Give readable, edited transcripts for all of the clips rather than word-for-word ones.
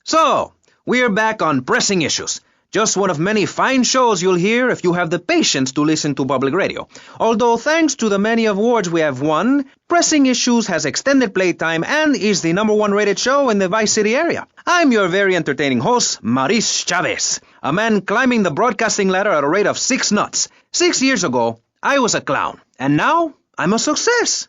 So, we're back on Pressing Issues. Just one of many fine shows you'll hear if you have the patience to listen to public radio. Although thanks to the many awards we have won, Pressing Issues has extended playtime and is the #1 rated show in the Vice City area. I'm your very entertaining host, Maurice Chavez, a man climbing the broadcasting ladder at a rate of 6 knots. 6 years ago, I was a clown, and now I'm a success.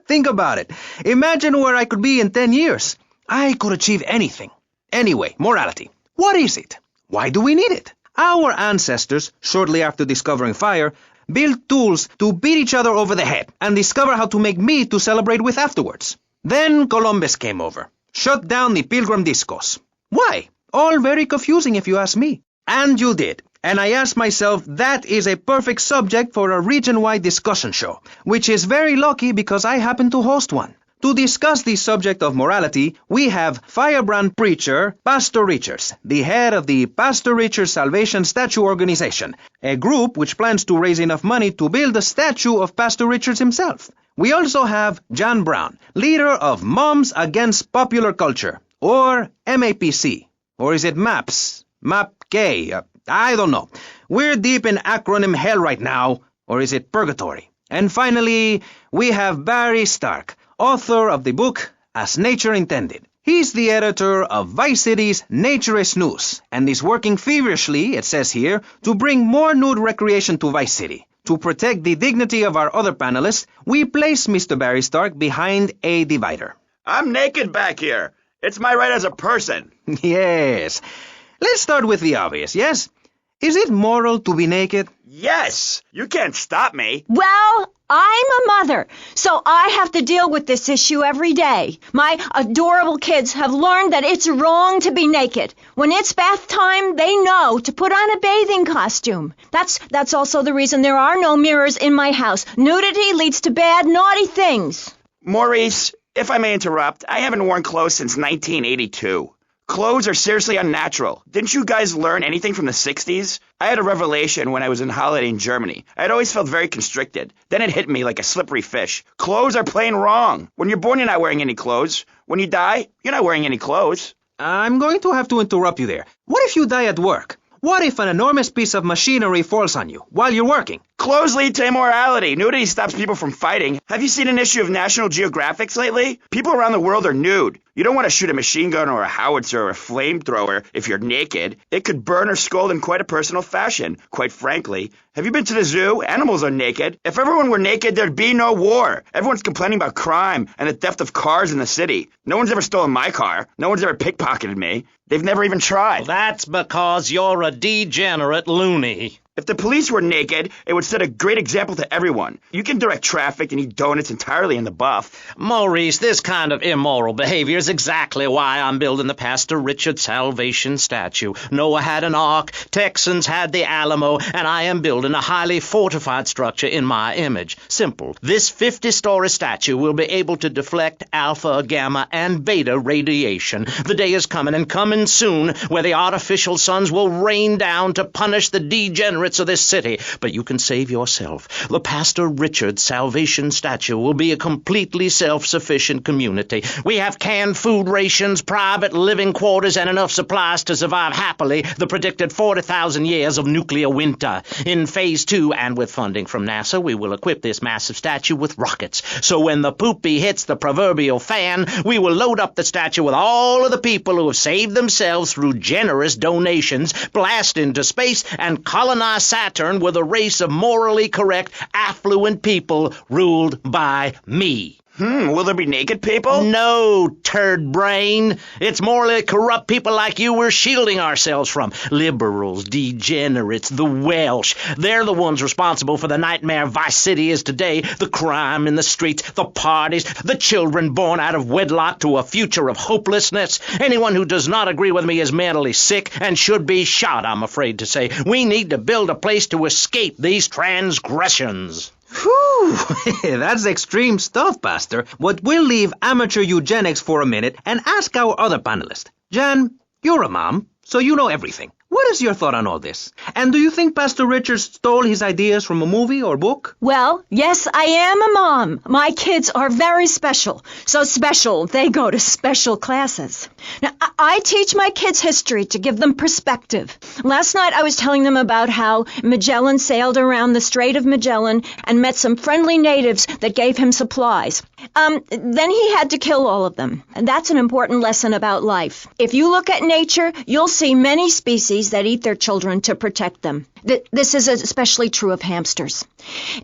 Think about it. Imagine where I could be in 10 years. I could achieve anything. Anyway, morality. What is it? Why do we need it? Our ancestors, shortly after discovering fire, built tools to beat each other over the head and discover how to make meat to celebrate with afterwards. Then Columbus came over, shut down the Pilgrim discos. Why? All very confusing if you ask me. And you did. And I asked myself, that is a perfect subject for a region-wide discussion show, which is very lucky because I happen to host one. To discuss the subject of morality, we have firebrand preacher Pastor Richards, the head of the Pastor Richards Salvation Statue Organization, a group which plans to raise enough money to build a statue of Pastor Richards himself. We also have John Brown, leader of Moms Against Popular Culture, or MAPC. Or is it MAPS? MAPK? I don't know. We're deep in acronym hell right now, or is it purgatory? And finally, we have Barry Stark, author of the book As Nature Intended. He's the editor of Vice City's Naturist News, and is working feverishly, it says here, to bring more nude recreation to Vice City. To protect the dignity of our other panelists, we place Mr. Barry Stark behind a divider. I'm naked back here. It's my right as a person. Yes. Let's start with the obvious, yes? Is it moral to be naked? Yes! You can't stop me. Well, I'm a mother, so I have to deal with this issue every day. My adorable kids have learned that it's wrong to be naked. When it's bath time, they know to put on a bathing costume. That's also the reason there are no mirrors in my house. Nudity leads to bad, naughty things. Maurice, if I may interrupt, I haven't worn clothes since 1982. Clothes are seriously unnatural. Didn't you guys learn anything from the 60s? I had a revelation when I was on holiday in Germany. I'd always felt very constricted. Then it hit me like a slippery fish. Clothes are plain wrong. When you're born, you're not wearing any clothes. When you die, you're not wearing any clothes. I'm going to have to interrupt you there. What if you die at work? What if an enormous piece of machinery falls on you while you're working? Clothes lead to immorality. Nudity stops people from fighting. Have you seen an issue of National Geographic lately? People around the world are nude. You don't want to shoot a machine gun or a howitzer or a flamethrower if you're naked. It could burn or scald in quite a personal fashion, quite frankly. Have you been to the zoo? Animals are naked. If everyone were naked, there'd be no war. Everyone's complaining about crime and the theft of cars in the city. No one's ever stolen my car. No one's ever pickpocketed me. They've never even tried. Well, that's because you're a degenerate loony. If the police were naked, it would set a great example to everyone. You can direct traffic and eat donuts entirely in the buff. Maurice, this kind of immoral behavior is exactly why I'm building the Pastor Richard Salvation statue. Noah had an ark, Texans had the Alamo, and I am building a highly fortified structure in my image. Simple. This 50-story statue will be able to deflect alpha, gamma, and beta radiation. The day is coming, and coming soon, where the artificial suns will rain down to punish the degenerates of this city. But you can save yourself. The Pastor Richard Salvation statue will be a completely self-sufficient community. We have canned food rations, private living quarters, and enough supplies to survive happily the predicted 40,000 years of nuclear winter. In Phase 2, and with funding from NASA, we will equip this massive statue with rockets. So when the poopy hits the proverbial fan, we will load up the statue with all of the people who have saved themselves through generous donations, blast into space, and colonize Saturn with a race of morally correct, affluent people ruled by me. Will there be naked people? No, turd brain. It's morally corrupt people like you we're shielding ourselves from. Liberals, degenerates, the Welsh. They're the ones responsible for the nightmare Vice City is today. The crime in the streets, the parties, the children born out of wedlock to a future of hopelessness. Anyone who does not agree with me is mentally sick and should be shot, I'm afraid to say. We need to build a place to escape these transgressions. Whew, that's extreme stuff, Pastor. But we'll leave amateur eugenics for a minute and ask our other panelist. Jan, you're a mom, so you know everything. What is your thought on all this? And do you think Pastor Richard stole his ideas from a movie or book? Well, yes, I am a mom. My kids are very special. So special, they go to special classes. Now, I teach my kids history to give them perspective. Last night I was telling them about how Magellan sailed around the Strait of Magellan and met some friendly natives that gave him supplies. Then he had to kill all of them. And that's an important lesson about life. If you look at nature, you'll see many species that eat their children to protect them. This is especially true of hamsters.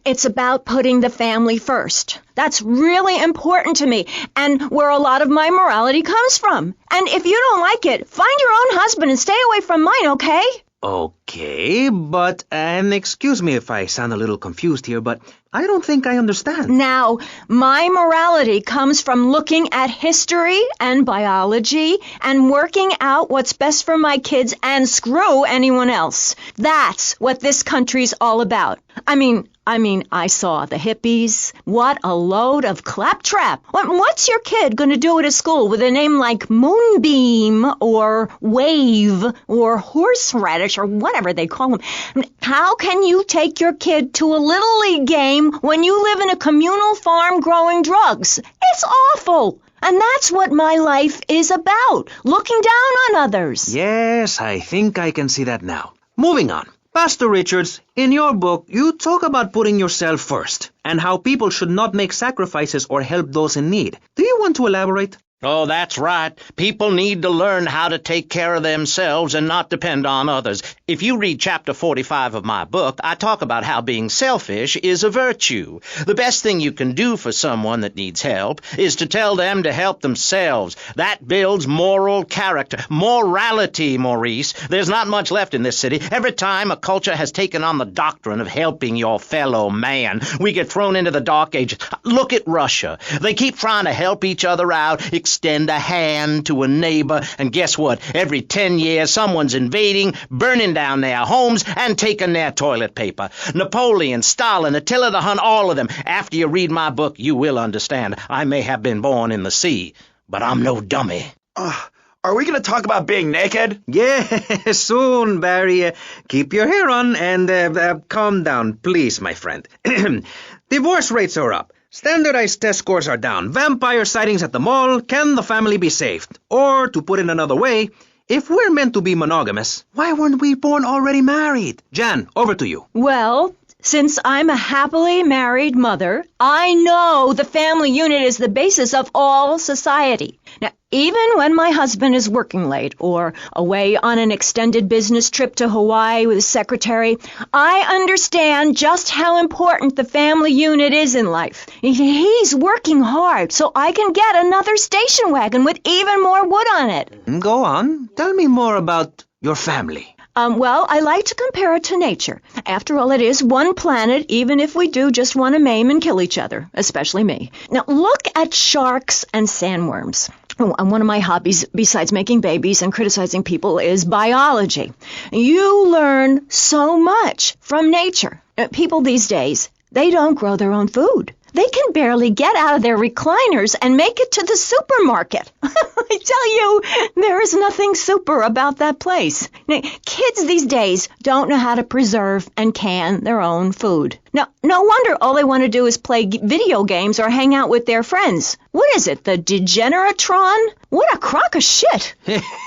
It's about putting the family first. That's really important to me and where a lot of my morality comes from. And if you don't like it, find your own husband and stay away from mine, okay? Okay, but, and excuse me if I sound a little confused here, but I don't think I understand. Now, my morality comes from looking at history and biology and working out what's best for my kids and screw anyone else. That's what this country's all about. I mean, I saw the hippies. What a load of claptrap. What's your kid going to do at a school with a name like Moonbeam or Wave or Horseradish or whatever they call them? How can you take your kid to a Little League game when you live in a communal farm growing drugs? It's awful. And that's what my life is about, looking down on others. Yes, I think I can see that now. Moving on. Pastor Richards, in your book, you talk about putting yourself first and how people should not make sacrifices or help those in need. Do you want to elaborate? Oh, that's right. People need to learn how to take care of themselves and not depend on others. If you read chapter 45 of my book, I talk about how being selfish is a virtue. The best thing you can do for someone that needs help is to tell them to help themselves. That builds moral character. Morality, Maurice. There's not much left in this city. Every time a culture has taken on the doctrine of helping your fellow man, we get thrown into the dark ages. Look at Russia. They keep trying to help each other out, extend a hand to a neighbor, and guess what? Every 10 years, someone's invading, burning down their homes, and taking their toilet paper. Napoleon, Stalin, Attila the Hun, all of them. After you read my book, you will understand. I may have been born in the sea, but I'm no dummy. Are we going to talk about being naked? Yeah, soon, Barry. Keep your hair on and calm down, please, my friend. Divorce rates are up. Standardized test scores are down. Vampire sightings at the mall. Can the family be saved? Or, to put it another way, if we're meant to be monogamous, why weren't we born already married? Jan, over to you. Well, since I'm a happily married mother, I know the family unit is the basis of all society. Now, even when my husband is working late or away on an extended business trip to Hawaii with his secretary, I understand just how important the family unit is in life. He's working hard so I can get another station wagon with even more wood on it. Go on. Tell me more about your family. Well, I like to compare it to nature. After all, it is one planet, even if we do just want to maim and kill each other, especially me. Now, look at sharks and sandworms. And one of my hobbies, besides making babies and criticizing people, is biology. You learn so much from nature. People these days, they don't grow their own food. They can barely get out of their recliners and make it to the supermarket. I tell you, there is nothing super about that place. Now, kids these days don't know how to preserve and can their own food. No wonder all they want to do is play video games or hang out with their friends. What is it, the Degeneratron? What a crock of shit.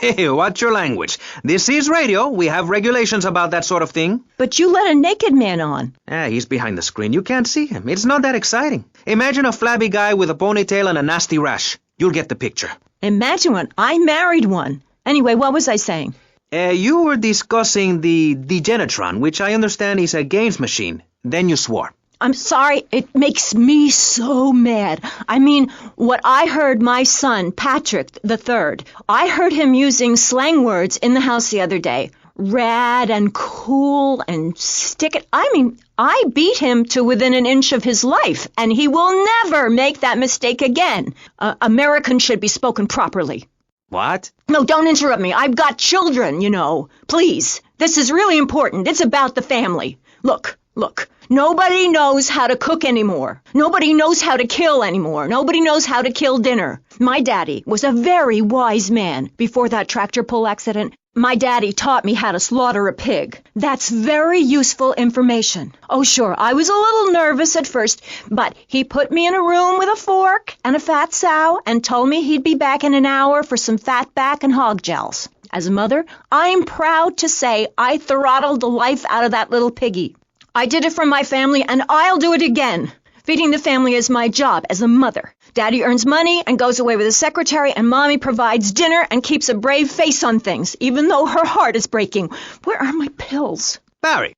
Hey, watch your language. This is radio. We have regulations about that sort of thing. But you let a naked man on. He's behind the screen. You can't see him. It's not that exciting. Imagine a flabby guy with a ponytail and a nasty rash. You'll get the picture. Imagine one. I married one. Anyway, what was I saying? You were discussing the Degenatron, which I understand is a games machine. Then you swore. I'm sorry, it makes me so mad. I mean, what I heard my son, Patrick III, I heard him using slang words in the house the other day. Rad and cool and stick it. I mean, I beat him to within an inch of his life, and he will never make that mistake again. Americans should be spoken properly. What? No, don't interrupt me. I've got children, you know. Please, this is really important. It's about the family. Look, Look, nobody knows how to cook anymore. Nobody knows how to kill anymore. Nobody knows how to kill dinner. My daddy was a very wise man before that tractor pull accident. My daddy taught me how to slaughter a pig. That's very useful information. Oh, sure, I was a little nervous at first, but he put me in a room with a fork and a fat sow and told me he'd be back in an hour for some fat back and hog gels. As a mother, I'm proud to say I throttled the life out of that little piggy. I did it for my family, and I'll do it again. Feeding the family is my job as a mother. Daddy earns money and goes away with his secretary, and Mommy provides dinner and keeps a brave face on things, even though her heart is breaking. Where are my pills? Barry,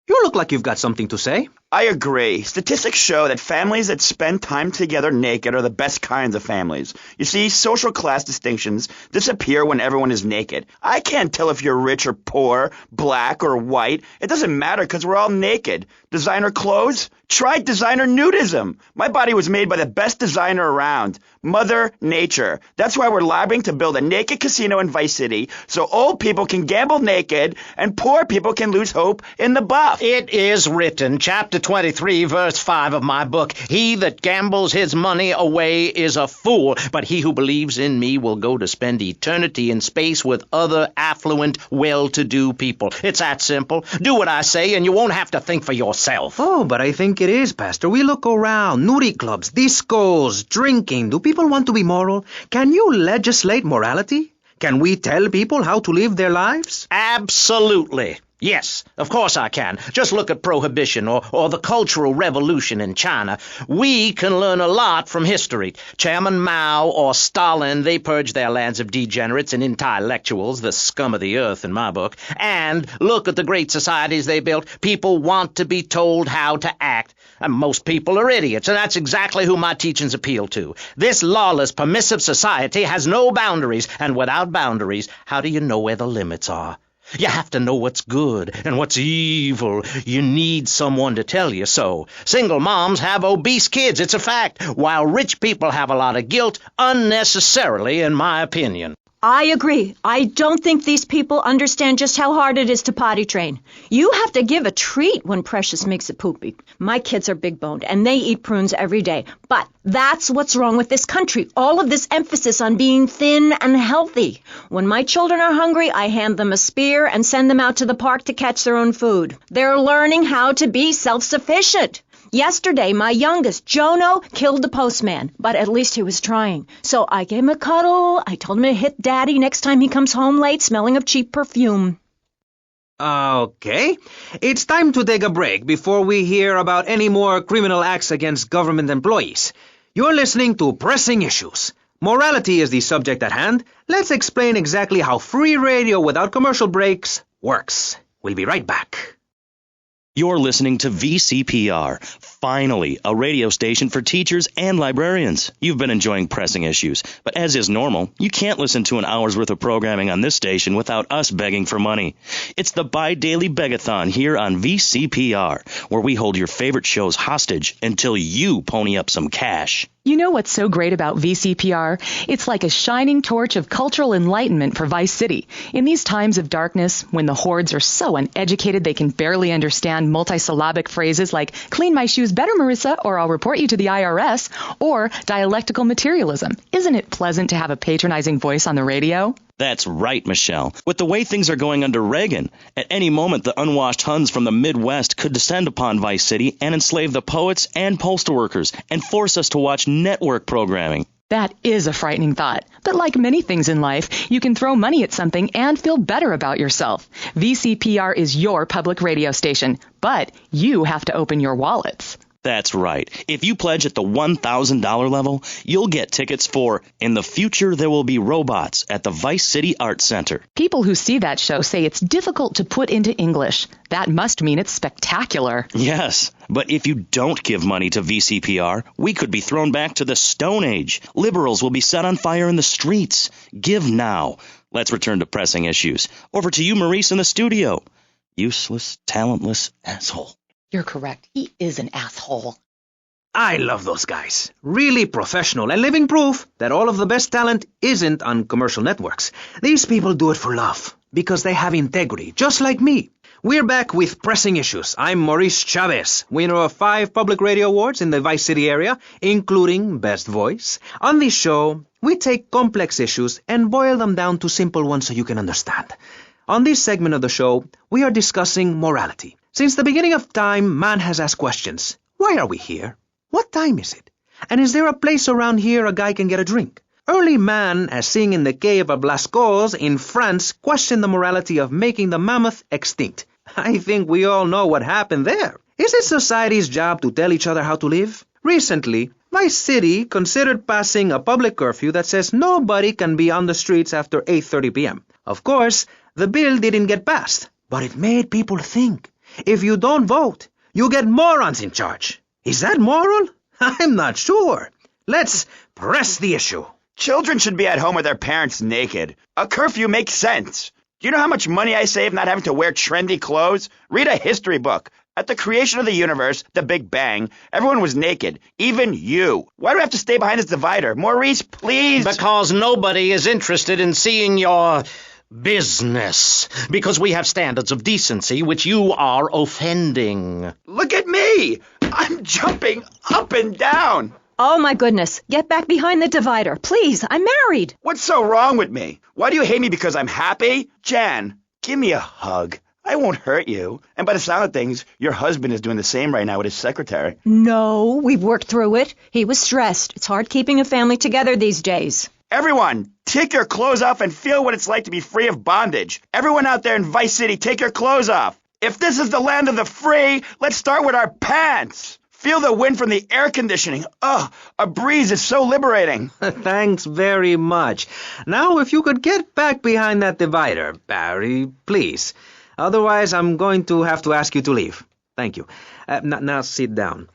you look like you've got something to say. I agree. Statistics show that families that spend time together naked are the best kinds of families. You see, social class distinctions disappear when everyone is naked. I can't tell if you're rich or poor, black or white. It doesn't matter because we're all naked. Designer clothes? Try designer nudism. My body was made by the best designer around, Mother Nature. That's why we're lobbying to build a naked casino in Vice City so old people can gamble naked and poor people can lose hope in the buff. It is written, chapter 23, verse 5 of my book, "He that gambles his money away is a fool, but he who believes in me will go to spend eternity in space with other affluent, well-to-do people." It's that simple. Do what I say and you won't have to think for yourself. Oh, but I think it is, Pastor. We look around. Nudie clubs, discos, drinking. Do people want to be moral? Can you legislate morality? Can we tell people how to live their lives? Absolutely. Yes, of course I can. Just look at Prohibition or the Cultural Revolution in China. We can learn a lot from history. Chairman Mao or Stalin, they purged their lands of degenerates and intellectuals, the scum of the earth in my book. And look at the great societies they built. People want to be told how to act. And most people are idiots, and that's exactly who my teachings appeal to. This lawless, permissive society has no boundaries, and without boundaries, how do you know where the limits are? You have to know what's good and what's evil. You need someone to tell you so. Single moms have obese kids, it's a fact, while rich people have a lot of guilt, unnecessarily, in my opinion. I agree. I don't think these people understand just how hard it is to potty train. You have to give a treat when Precious makes a poopy. My kids are big-boned, and they eat prunes every day. But that's what's wrong with this country. All of this emphasis on being thin and healthy. When my children are hungry, I hand them a spear and send them out to the park to catch their own food. They're learning how to be self-sufficient. Yesterday, my youngest, Jono, killed the postman, but at least he was trying. So I gave him a cuddle. I told him to hit Daddy next time he comes home late, smelling of cheap perfume. Okay. It's time to take a break before we hear about any more criminal acts against government employees. You're listening to Pressing Issues. Morality is the subject at hand. Let's explain exactly how free radio without commercial breaks works. We'll be right back. You're listening to VCPR, finally, a radio station for teachers and librarians. You've been enjoying Pressing Issues, but as is normal, you can't listen to an hour's worth of programming on this station without us begging for money. It's the bi-daily begathon here on VCPR, where we hold your favorite shows hostage until you pony up some cash. You know what's so great about VCPR? It's like a shining torch of cultural enlightenment for Vice City. In these times of darkness, when the hordes are so uneducated they can barely understand multisyllabic phrases like, "Clean my shoes better, Marissa," or "I'll report you to the IRS," or dialectical materialism. Isn't it pleasant to have a patronizing voice on the radio? That's right, Michelle. With the way things are going under Reagan, at any moment the unwashed Huns from the Midwest could descend upon Vice City and enslave the poets and postal workers and force us to watch network programming. That is a frightening thought. But like many things in life, you can throw money at something and feel better about yourself. VCPR is your public radio station, but you have to open your wallets. That's right. If you pledge at the $1,000 level, you'll get tickets for In the Future There Will Be Robots at the Vice City Arts Center. People who see that show say it's difficult to put into English. That must mean it's spectacular. Yes, but if you don't give money to VCPR, we could be thrown back to the Stone Age. Liberals will be set on fire in the streets. Give now. Let's return to Pressing Issues. Over to you, Maurice, in the studio. Useless, talentless asshole. You're correct. He is an asshole. I love those guys. Really professional and living proof that all of the best talent isn't on commercial networks. These people do it for love. because they have integrity, just like me. We're back with Pressing Issues. I'm Maurice Chavez, winner of 5 public radio awards in the Vice City area, including Best Voice. On this show, we take complex issues and boil them down to simple ones so you can understand. On this segment of the show, we are discussing morality. Since the beginning of time, man has asked questions. Why are we here? What time is it? And is there a place around here a guy can get a drink? Early man, as seen in the cave of Lascaux in France, questioned the morality of making the mammoth extinct. I think we all know what happened there. Is it society's job to tell each other how to live? Recently, Vice City considered passing a public curfew that says nobody can be on the streets after 8:30 p.m. Of course, the bill didn't get passed, but it made people think. If you don't vote, you get morons in charge. Is that moral? I'm not sure. Let's press the issue. Children should be at home with their parents naked. A curfew makes sense. Do you know how much money I save not having to wear trendy clothes? Read a history book. At the creation of the universe, the Big Bang, everyone was naked, even you. Why do I have to stay behind this divider? Maurice, please. Because nobody is interested in seeing your business. Because we have standards of decency which you are offending. Look at me. I'm jumping up and down. Oh, my goodness. Get back behind the divider. Please, I'm married. What's so wrong with me? Why do you hate me because I'm happy? Jan, give me a hug. I won't hurt you. And by the sound of things, your husband is doing the same right now with his secretary. No, we've worked through it. He was stressed. It's hard keeping a family together these days. Everyone, take your clothes off and feel what it's like to be free of bondage. Everyone out there in Vice City, take your clothes off. If this is the land of the free, let's start with our pants. Feel the wind from the air conditioning. Oh, a breeze is so liberating. Thanks very much. Now, if you could get back behind that divider, Barry, please. Otherwise, I'm going to have to ask you to leave. Thank you. Now sit down.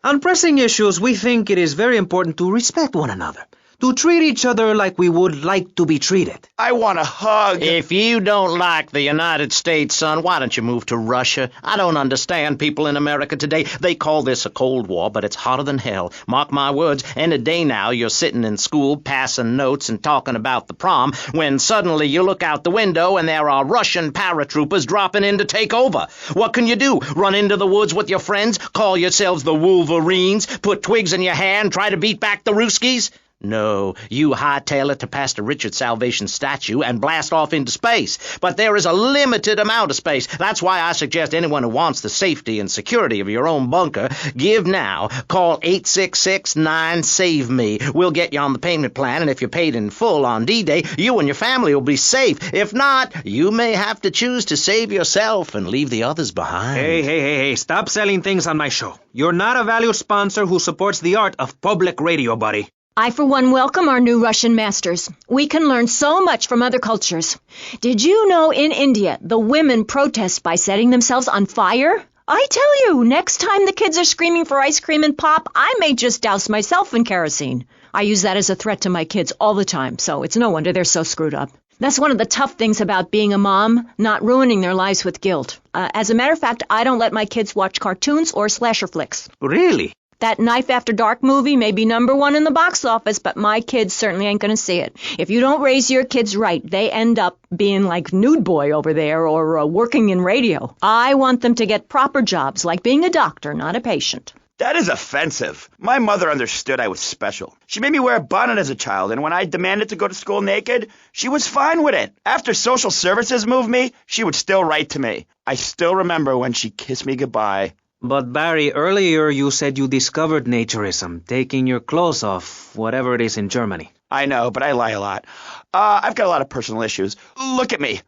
On pressing issues, we think it is very important to respect one another, to treat each other like we would like to be treated. I want a hug. If you don't like the United States, son, why don't you move to Russia? I don't understand people in America today. They call this a Cold War, but it's hotter than hell. Mark my words, any day now you're sitting in school passing notes and talking about the prom, when suddenly you look out the window and there are Russian paratroopers dropping in to take over. What can you do? Run into the woods with your friends? Call yourselves the Wolverines? Put twigs in your hair and try to beat back the Ruskies? No, you hightail it to Pastor Richard's Salvation statue and blast off into space. But there is a limited amount of space. That's why I suggest anyone who wants the safety and security of your own bunker, give now. Call 866-9-SAVE-ME. We'll get you on the payment plan, and if you're paid in full on D-Day, you and your family will be safe. If not, you may have to choose to save yourself and leave the others behind. Hey, stop selling things on my show. You're not a valued sponsor who supports the art of public radio, buddy. I, for one, welcome our new Russian masters. We can learn so much from other cultures. Did you know in India, the women protest by setting themselves on fire? I tell you, next time the kids are screaming for ice cream and pop, I may just douse myself in kerosene. I use that as a threat to my kids all the time, so it's no wonder they're so screwed up. That's one of the tough things about being a mom, not ruining their lives with guilt. As a matter of fact, I don't let my kids watch cartoons or slasher flicks. Really? That Knife After Dark movie may be #1 in the box office, but my kids certainly ain't going to see it. If you don't raise your kids right, they end up being like Nude Boy over there or working in radio. I want them to get proper jobs, like being a doctor, not a patient. That is offensive. My mother understood I was special. She made me wear a bonnet as a child, and when I demanded to go to school naked, she was fine with it. After social services moved me, she would still write to me. I still remember when she kissed me goodbye. But Barry, earlier you said you discovered naturism, taking your clothes off, whatever it is in Germany. I know, but I lie a lot. I've got a lot of personal issues. Look at me.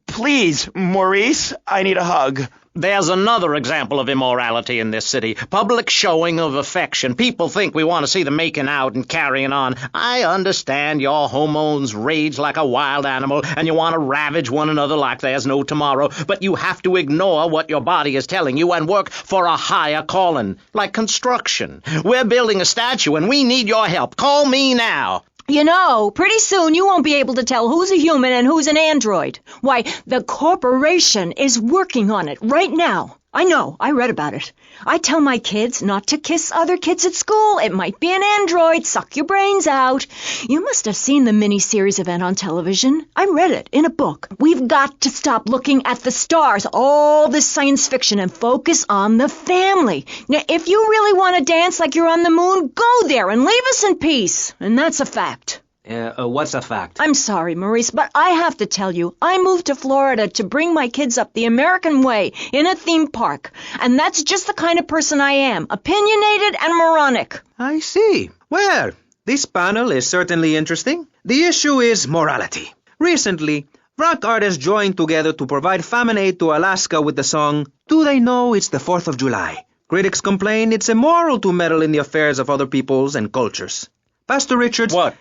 Please, Maurice, I need a hug. There's another example of immorality in this city. Public showing of affection. People think we want to see them making out and carrying on. I understand your hormones rage like a wild animal, and you want to ravage one another like there's no tomorrow, but you have to ignore what your body is telling you and work for a higher calling, like construction. We're building a statue, and we need your help. Call me now. You know, pretty soon you won't be able to tell who's a human and who's an android. Why, the corporation is working on it right now. I know. I read about it. I tell my kids not to kiss other kids at school. It might be an android. Suck your brains out. You must have seen the miniseries event on television. I read it in a book. We've got to stop looking at the stars, all this science fiction, and focus on the family. Now, if you really want to dance like you're on the moon, go there and leave us in peace. And that's a fact. What's a fact? I'm sorry, Maurice, but I have to tell you, I moved to Florida to bring my kids up the American way in a theme park. And that's just the kind of person I am, opinionated and moronic. I see. Well, this panel is certainly interesting. The issue is morality. Recently, rock artists joined together to provide famine aid to Alaska with the song, Do They Know It's the 4th of July? Critics complain it's immoral to meddle in the affairs of other peoples and cultures. Pastor Richards... What?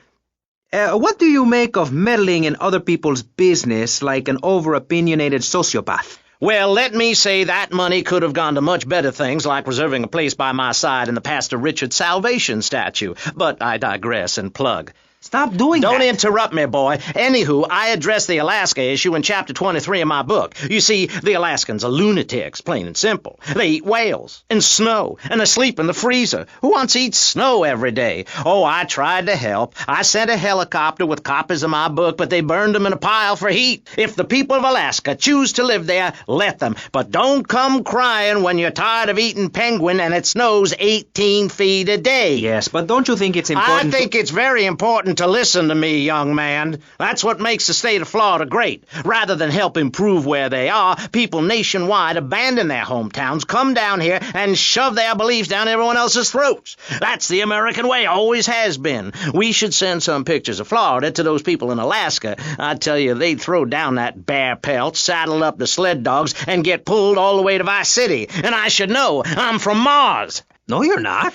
What do you make of meddling in other people's business like an over-opinionated sociopath? Well, let me say that money could have gone to much better things, like reserving a place by my side in the Pastor Richard Salvation statue. But I digress and plug. Stop doing that. Don't interrupt me, boy. Anywho, I addressed the Alaska issue in Chapter 23 of my book. You see, the Alaskans are lunatics, plain and simple. They eat whales and snow, and they sleep in the freezer. Who wants to eat snow every day? Oh, I tried to help. I sent a helicopter with copies of my book, but they burned them in a pile for heat. If the people of Alaska choose to live there, let them. But don't come crying when you're tired of eating penguin and it snows 18 feet a day. Yes, but don't you think it's important I think it's very important to listen to me, young man. That's what makes the state of Florida great. Rather than help improve where they are, people nationwide abandon their hometowns, come down here, and shove their beliefs down everyone else's throats. That's the American way, always has been. We should send some pictures of Florida to those people in Alaska. I tell you, they'd throw down that bear pelt, saddle up the sled dogs, and get pulled all the way to Vice City. And I should know, I'm from Mars. No, you're not.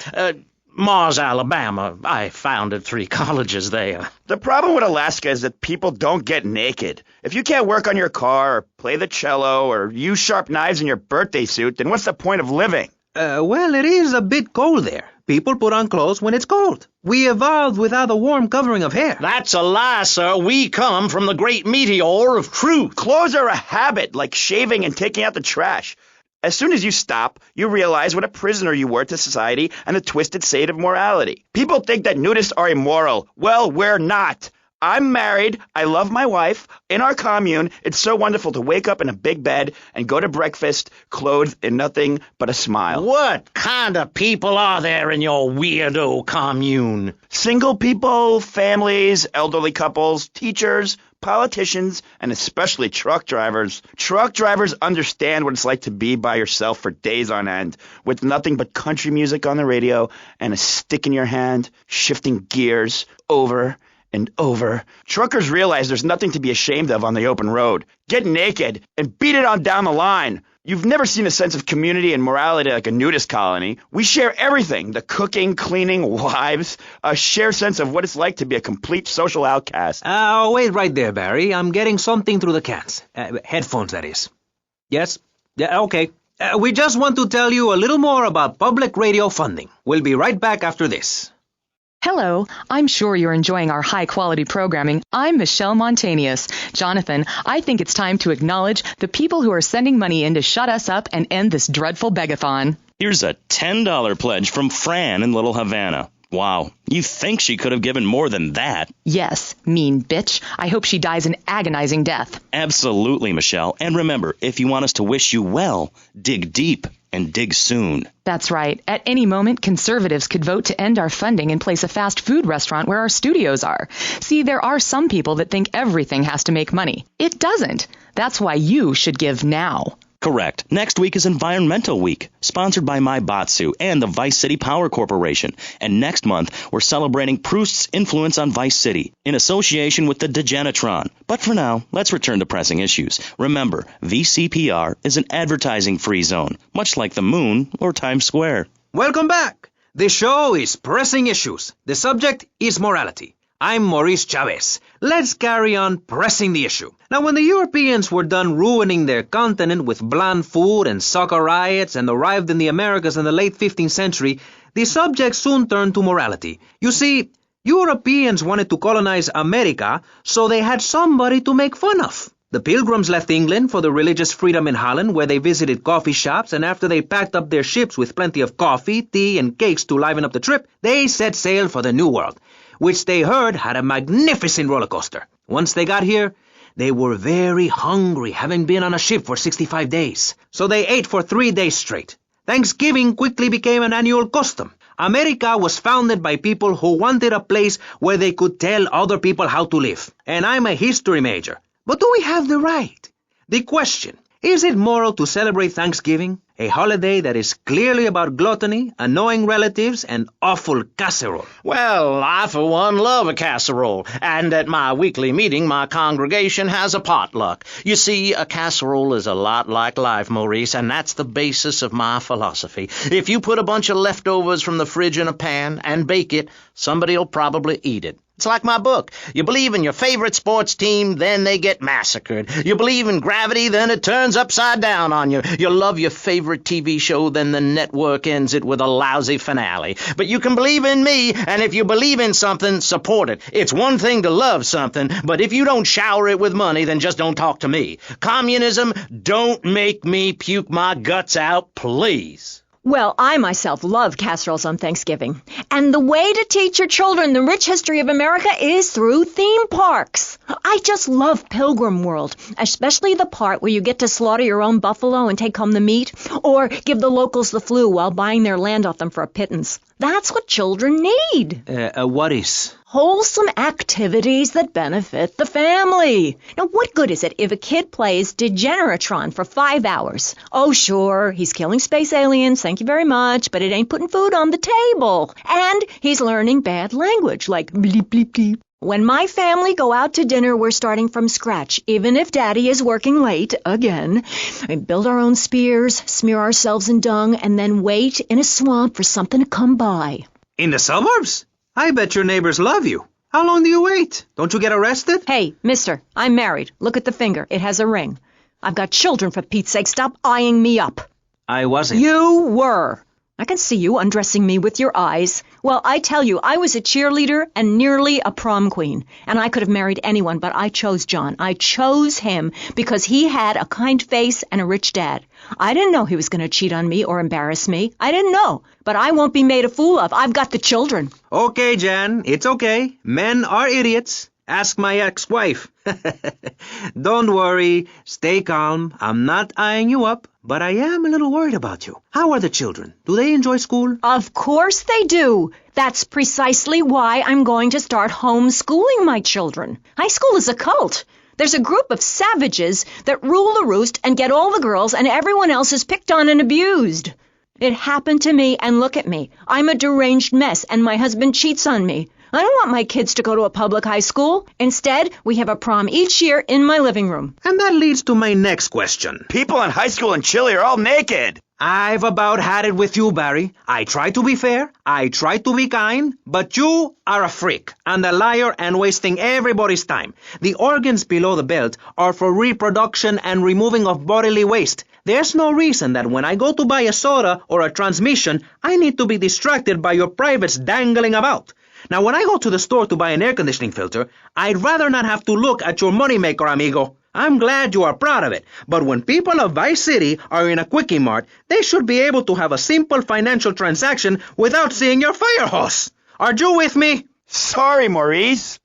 Mars, Alabama. I founded 3 colleges there. The problem with Alaska is that people don't get naked. If you can't work on your car, or play the cello, or use sharp knives in your birthday suit, then what's the point of living? Well, it is a bit cold there. People put on clothes when it's cold. We evolved without a warm covering of hair. That's a lie, sir. We come from the great meteor of truth. Clothes are a habit, like shaving and taking out the trash. As soon as you stop, you realize what a prisoner you were to society and the twisted state of morality. People think that nudists are immoral. Well, we're not. I'm married. I love my wife. In our commune, it's so wonderful to wake up in a big bed and go to breakfast clothed in nothing but a smile. What kind of people are there in your weirdo commune? Single people, families, elderly couples, teachers, politicians, and especially truck drivers. Truck drivers understand what it's like to be by yourself for days on end, with nothing but country music on the radio and a stick in your hand, shifting gears over and over. Truckers realize there's nothing to be ashamed of on the open road. Get naked and beat it on down the line. You've never seen a sense of community and morality like a nudist colony. We share everything, the cooking, cleaning, wives, a shared sense of what it's like to be a complete social outcast. Wait right there, Barry. I'm getting something through the cans. Headphones, that is. Yes? Yeah, okay. We just want to tell you a little more about public radio funding. We'll be right back after this. Hello, I'm sure you're enjoying our high-quality programming. I'm Michelle Montanius. Jonathan, I think it's time to acknowledge the people who are sending money in to shut us up and end this dreadful begathon. Here's a $10 pledge from Fran in Little Havana. Wow, you think she could have given more than that? Yes, mean bitch. I hope she dies an agonizing death. Absolutely, Michelle. And remember, if you want us to wish you well, dig deep and dig soon. That's right. At any moment, conservatives could vote to end our funding and place a fast food restaurant where our studios are. See, there are some people that think everything has to make money. It doesn't. That's why you should give now. Correct. Next week is Environmental Week, sponsored by My Batsu and the Vice City Power Corporation. And next month, we're celebrating Proust's influence on Vice City in association with the Degenitron. But for now, let's return to pressing issues. Remember, VCPR is an advertising-free zone, much like the moon or Times Square. Welcome back. The show is Pressing Issues. The subject is morality. I'm Maurice Chavez. Let's carry on pressing the issue. Now, when the Europeans were done ruining their continent with bland food and soccer riots and arrived in the Americas in the late 15th century, the subject soon turned to morality. You see, Europeans wanted to colonize America, so they had somebody to make fun of. The Pilgrims left England for the religious freedom in Holland, where they visited coffee shops, and after they packed up their ships with plenty of coffee, tea, and cakes to liven up the trip, they set sail for the New World, which they heard had a magnificent roller coaster. Once they got here, they were very hungry, having been on a ship for 65 days. So they ate for 3 days straight. Thanksgiving quickly became an annual custom. America was founded by people who wanted a place where they could tell other people how to live. And I'm a history major. But do we have the right? The question, is it moral to celebrate Thanksgiving, a holiday that is clearly about gluttony, annoying relatives, and awful casserole? Well, I, for one, love a casserole, and at my weekly meeting, my congregation has a potluck. You see, a casserole is a lot like life, Maurice, and that's the basis of my philosophy. If you put a bunch of leftovers from the fridge in a pan and bake it, somebody'll probably eat it. It's like my book. You believe in your favorite sports team, then they get massacred. You believe in gravity, then it turns upside down on you. You love your favorite TV show, then the network ends it with a lousy finale. But you can believe in me, and if you believe in something, support it. It's one thing to love something, but if you don't shower it with money, then just don't talk to me. Communism, don't make me puke my guts out, please. Well, I myself love casseroles on Thanksgiving. And the way to teach your children the rich history of America is through theme parks. I just love Pilgrim World, especially the part where you get to slaughter your own buffalo and take home the meat, or give the locals the flu while buying their land off them for a pittance. That's what children need. What is? Wholesome activities that benefit the family. Now, what good is it if a kid plays Degeneratron for 5 hours? Oh, sure, he's killing space aliens, thank you very much, but it ain't putting food on the table. And he's learning bad language, like bleep, bleep, bleep. When my family go out to dinner, we're starting from scratch, even if Daddy is working late, again. We build our own spears, smear ourselves in dung, and then wait in a swamp for something to come by. In the suburbs? I bet your neighbors love you. How long do you wait? Don't you get arrested? Hey, mister, I'm married. Look at the finger. It has a ring. I've got children, for Pete's sake. Stop eyeing me up. I wasn't. You were. I can see you undressing me with your eyes. Well, I tell you, I was a cheerleader and nearly a prom queen. And I could have married anyone, but I chose John. I chose him because he had a kind face and a rich dad. I didn't know he was going to cheat on me or embarrass me. I didn't know. But I won't be made a fool of. I've got the children. Okay, Jan, it's okay. Men are idiots. Ask my ex-wife. Don't worry. Stay calm. I'm not eyeing you up, but I am a little worried about you. How are the children? Do they enjoy school? Of course they do. That's precisely why I'm going to start homeschooling my children. High school is a cult. There's a group of savages that rule the roost and get all the girls, and everyone else is picked on and abused. It happened to me, and look at me. I'm a deranged mess, and my husband cheats on me. I don't want my kids to go to a public high school. Instead, we have a prom each year in my living room. And that leads to my next question. People in high school in Chile are all naked. I've about had it with you, Barry. I try to be fair, I try to be kind, but you are a freak and a liar and wasting everybody's time. The organs below the belt are for reproduction and removing of bodily waste. There's no reason that when I go to buy a soda or a transmission, I need to be distracted by your privates dangling about. Now, when I go to the store to buy an air conditioning filter, I'd rather not have to look at your moneymaker, amigo. I'm glad you are proud of it, but when people of Vice City are in a Quickie Mart, they should be able to have a simple financial transaction without seeing your fire hose. Are you with me? Sorry, Maurice.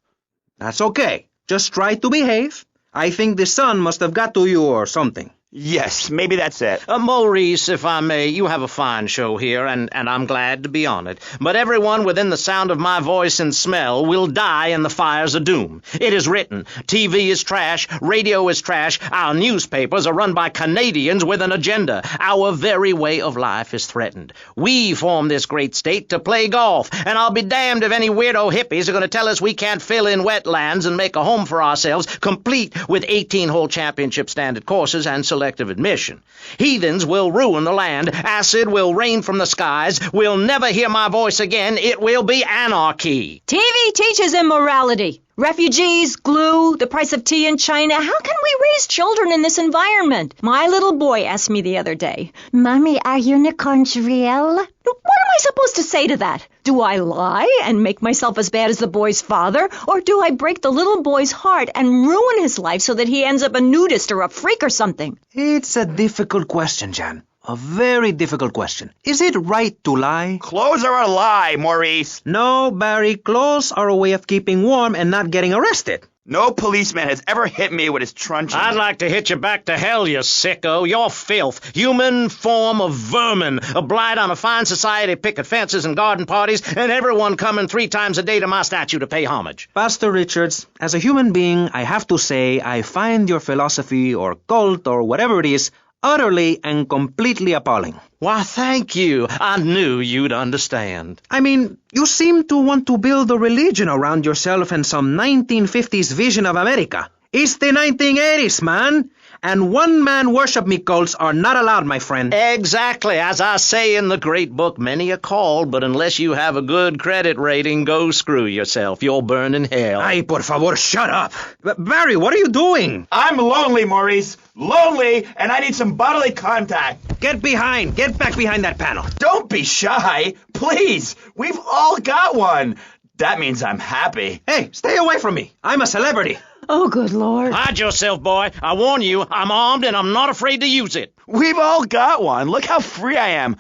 That's okay. Just try to behave. I think the sun must have got to you or something. Yes, maybe that's it. Maurice, if I may, you have a fine show here, and I'm glad to be on it. But everyone within the sound of my voice and smell will die in the fires of doom. It is written. TV is trash. Radio is trash. Our newspapers are run by Canadians with an agenda. Our very way of life is threatened. We formed this great state to play golf, and I'll be damned if any weirdo hippies are going to tell us we can't fill in wetlands and make a home for ourselves, complete with 18-hole championship standard courses and selective admission. Heathens will ruin the land. Acid will rain from the skies. We'll never hear my voice again. It will be anarchy. TV teaches immorality. Refugees, glue, the price of tea in China. How can we raise children in this environment? My little boy asked me the other day, Mommy, are unicorns real? What am I supposed to say to that? Do I lie and make myself as bad as the boy's father? Or do I break the little boy's heart and ruin his life so that he ends up a nudist or a freak or something? It's a difficult question, Jan. A very difficult question. Is it right to lie? Clothes are a lie, Maurice. No, Barry, clothes are a way of keeping warm and not getting arrested. No policeman has ever hit me with his truncheon. I'd like to hit you back to hell, you sicko. You're filth, human form of vermin, a blight on a fine society, picket fences and garden parties, and everyone coming 3 times a day to my statue to pay homage. Pastor Richards, as a human being, I have to say I find your philosophy or cult or whatever it is utterly and completely appalling. Why, thank you. I knew you'd understand. I mean, you seem to want to build a religion around yourself and some 1950s vision of America. It's the 1980s, man. And one-man worship me cults are not allowed, my friend. Exactly. As I say in the great book, many are called, but unless you have a good credit rating, go screw yourself. You'll burn in hell. Ay, por favor, shut up. Barry, what are you doing? I'm lonely, Maurice. Lonely, and I need some bodily contact. Get back behind that panel. Don't be shy. Please. We've all got one. That means I'm happy. Hey, stay away from me. I'm a celebrity. Oh, good Lord. Hide yourself, boy. I warn you, I'm armed and I'm not afraid to use it. We've all got one. Look how free I am.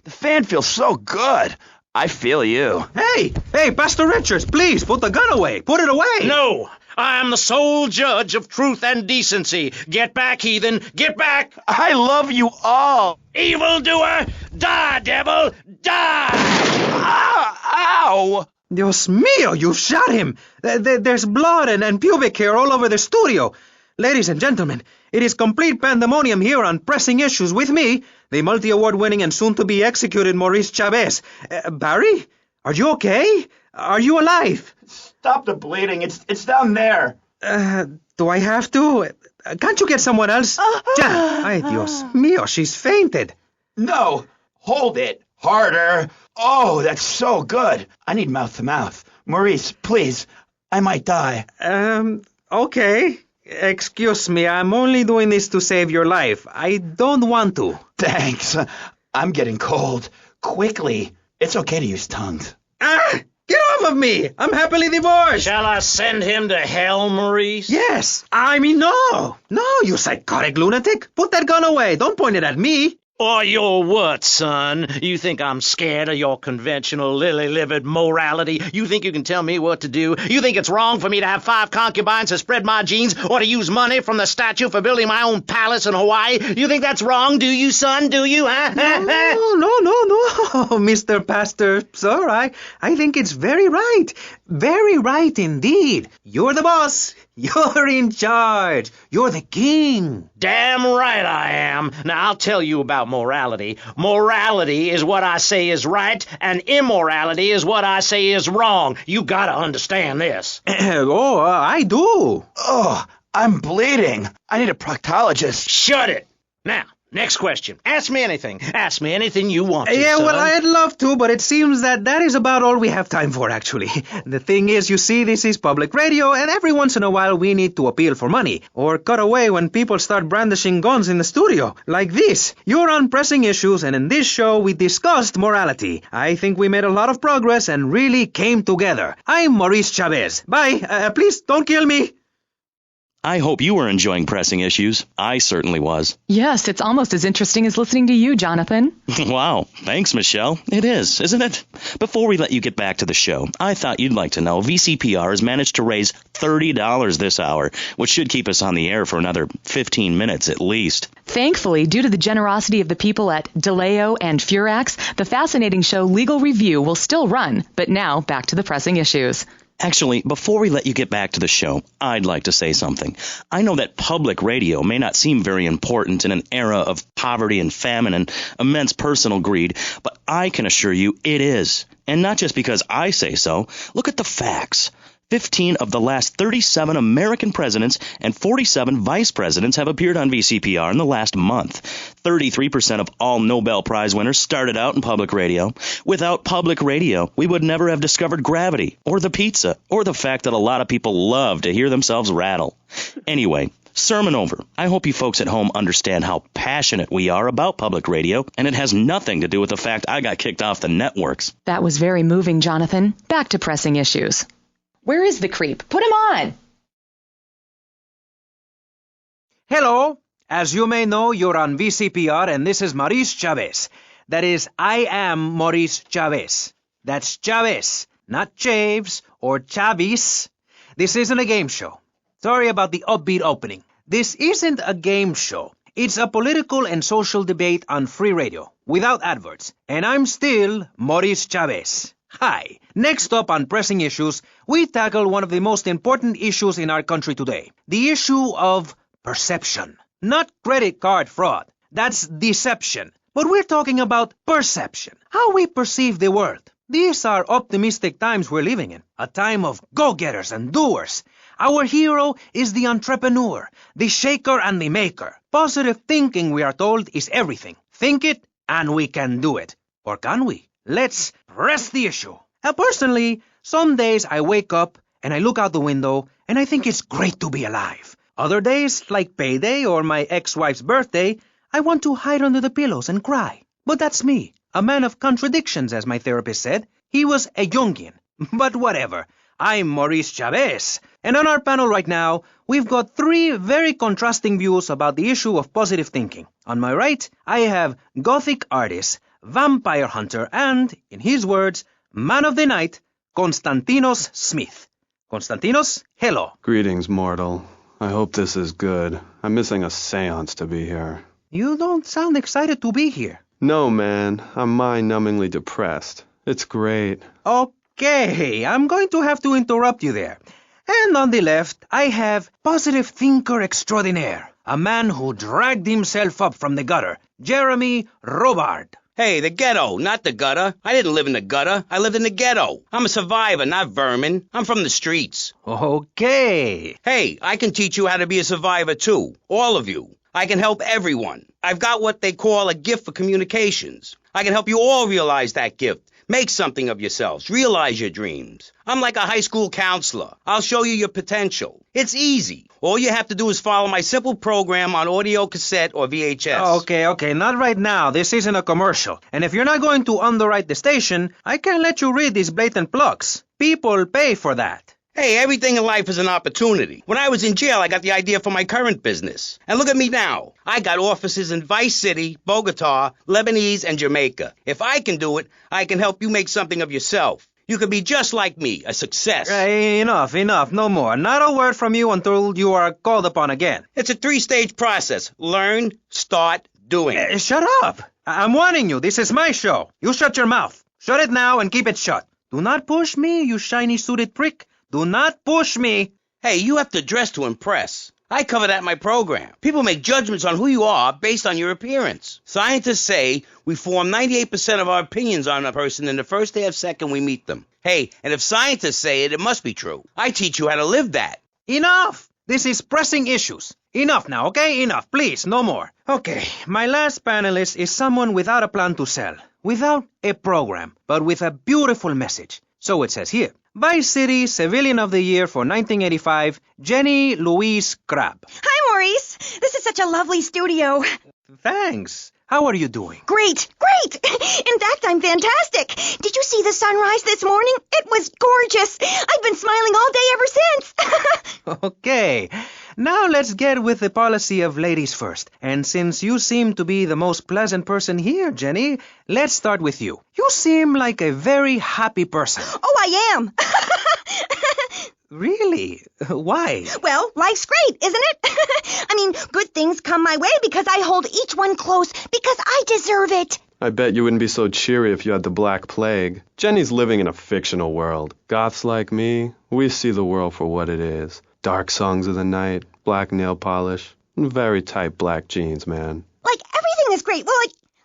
The fan feels so good. I feel you. Hey, Pastor Richards, please, put the gun away. Put it away. No, I am the sole judge of truth and decency. Get back, heathen. Get back. I love you all. Evildoer, die, devil, die. Ow! Dios mío, you shot him. There's blood and pubic hair all over the studio. Ladies and gentlemen, it is complete pandemonium here on Pressing Issues with me, the multi-award-winning and soon-to-be executed Maurice Chavez. Barry, are you okay? Are you alive? Stop the bleeding. It's down there. Do I have to? Can't you get someone else? Jan, ay, Dios mío, she's fainted. No, hold it. Harder. Oh, that's so good. I need mouth-to-mouth. Maurice, please. I might die. Okay. Excuse me, I'm only doing this to save your life. I don't want to. Thanks. I'm getting cold. Quickly. It's okay to use tongues. Get off of me! I'm happily divorced! Shall I send him to hell, Maurice? Yes! I mean, no! No, you psychotic lunatic! Put that gun away! Don't point it at me! Or your what, son? You think I'm scared of your conventional lily-livered morality? You think you can tell me what to do? You think it's wrong for me to have 5 concubines to spread my genes or to use money from the statue for building my own palace in Hawaii? You think that's wrong, do you, son? Do you, huh? No, Mr. Pastor, sir. I think it's very right. Very right indeed. You're the boss. You're in charge. You're the king. Damn right I am. Now, I'll tell you about morality. Morality is what I say is right, and immorality is what I say is wrong. You gotta understand this. I do. Oh, I'm bleeding. I need a proctologist. Shut it. Now, next question. Ask me anything. Ask me anything you want to, Yeah, son. well, I'd love to, but it seems that is about all we have time for, actually. The thing is, you see, this is public radio, and every once in a while we need to appeal for money, or cut away when people start brandishing guns in the studio. Like this. You're on Pressing Issues, and in this show we discussed morality. I think we made a lot of progress and really came together. I'm Maurice Chavez. Bye. Please, don't kill me. I hope you were enjoying Pressing Issues. I certainly was. Yes, it's almost as interesting as listening to you, Jonathan. Wow. Thanks, Michelle. It is, isn't it? Before we let you get back to the show, I thought you'd like to know VCPR has managed to raise $30 this hour, which should keep us on the air for another 15 minutes at least. Thankfully, due to the generosity of the people at DeLeo and Furax, the fascinating show Legal Review will still run. But now, back to the Pressing Issues. Actually, before we let you get back to the show, I'd like to say something. I know that public radio may not seem very important in an era of poverty and famine and immense personal greed, but I can assure you it is. And not just because I say so. Look at the facts. 15 of the last 37 American presidents and 47 vice presidents have appeared on VCPR in the last month. 33% of all Nobel Prize winners started out in public radio. Without public radio, we would never have discovered gravity, or the pizza, or the fact that a lot of people love to hear themselves rattle. Anyway, Sermon over. I hope you folks at home understand how passionate we are about public radio, and it has nothing to do with the fact I got kicked off the networks. That was very moving, Jonathan. Back to pressing issues. Where is the creep? Put him on! Hello. As you may know, you're on VCPR, and this is Maurice Chavez. That is, I am Maurice Chavez. That's Chavez, not Chaves or Chavis. This isn't a game show. Sorry about the upbeat opening. This isn't a game show. It's a political and social debate on free radio, without adverts. And I'm still Maurice Chavez. Hi. Next up on Pressing Issues, we tackle one of the most important issues in our country today. The issue of perception. Not credit card fraud. That's deception. But we're talking about perception. How we perceive the world. These are optimistic times we're living in. A time of go-getters and doers. Our hero is the entrepreneur, the shaker and the maker. Positive thinking, we are told, is everything. Think it and we can do it. Or can we? Let's press the issue. Now, personally, some days I wake up and I look out the window and I think it's great to be alive. Other days, like payday or my ex-wife's birthday, I want to hide under the pillows and cry. But that's me, a man of contradictions, as my therapist said. He was a Jungian. But whatever. I'm Maurice Chavez. And on our panel right now, we've got three very contrasting views about the issue of positive thinking. On my right, I have Gothic artist, vampire hunter, and, in his words, man of the night, Konstantinos Smith. Konstantinos, hello. Greetings, mortal. I hope this is good. I'm missing a seance to be here. You don't sound excited to be here. No, man. I'm mind-numbingly depressed. It's great. Okay, I'm going to have to interrupt you there. And on the left, I have positive thinker extraordinaire, a man who dragged himself up from the gutter, Jeremy Robard. Hey, the ghetto, not the gutter. I didn't live in the gutter. I lived in the ghetto. I'm a survivor, not vermin. I'm from the streets. Okay. Hey, I can teach you how to be a survivor, too. All of you. I can help everyone. I've got what they call a gift for communications. I can help you all realize that gift. Make something of yourselves. Realize your dreams. I'm like a high school counselor. I'll show you your potential. It's easy. All you have to do is follow my simple program on audio cassette or VHS. Okay, not right now. This isn't a commercial. And if you're not going to underwrite the station, I can't let you read these blatant plugs. People pay for that. Hey, everything in life is an opportunity. When I was in jail, I got the idea for my current business. And look at me now. I got offices in Vice City, Bogota, Lebanese, and Jamaica. If I can do it, I can help you make something of yourself. You could be just like me, a success. Enough, no more. Not a word from you until you are called upon again. It's a 3-stage process. Learn, start, doing. Shut up. I'm warning you. This is my show. You shut your mouth. Shut it now and keep it shut. Do not push me, you shiny suited prick. Do not push me. Hey, you have to dress to impress. I cover that in my program. People make judgments on who you are based on your appearance. Scientists say we form 98% of our opinions on a person in the first half second we meet them. Hey, and if scientists say it, it must be true. I teach you how to live that. Enough! This is pressing issues. Enough now, okay? Enough, please, no more. Okay, my last panelist is someone without a plan to sell, without a program, but with a beautiful message. So it says here. Vice City Civilian of the Year for 1985, Jenny Louise Crabb. Hi, Maurice. This is such a lovely studio. Thanks. How are you doing? Great. In fact, I'm fantastic. Did you see the sunrise this morning? It was gorgeous. I've been smiling all day ever since. Okay. Now let's get with the policy of ladies first. And since you seem to be the most pleasant person here, Jenny, let's start with you. You seem like a very happy person. Oh, I am. Really? Why? Well, life's great, isn't it? I mean, good things come my way because I hold each one close because I deserve it. I bet you wouldn't be so cheery if you had the Black Plague. Jenny's living in a fictional world. Goths like me, we see the world for what it is. Dark songs of the night, black nail polish, and very tight black jeans, man. Like everything is great. Well,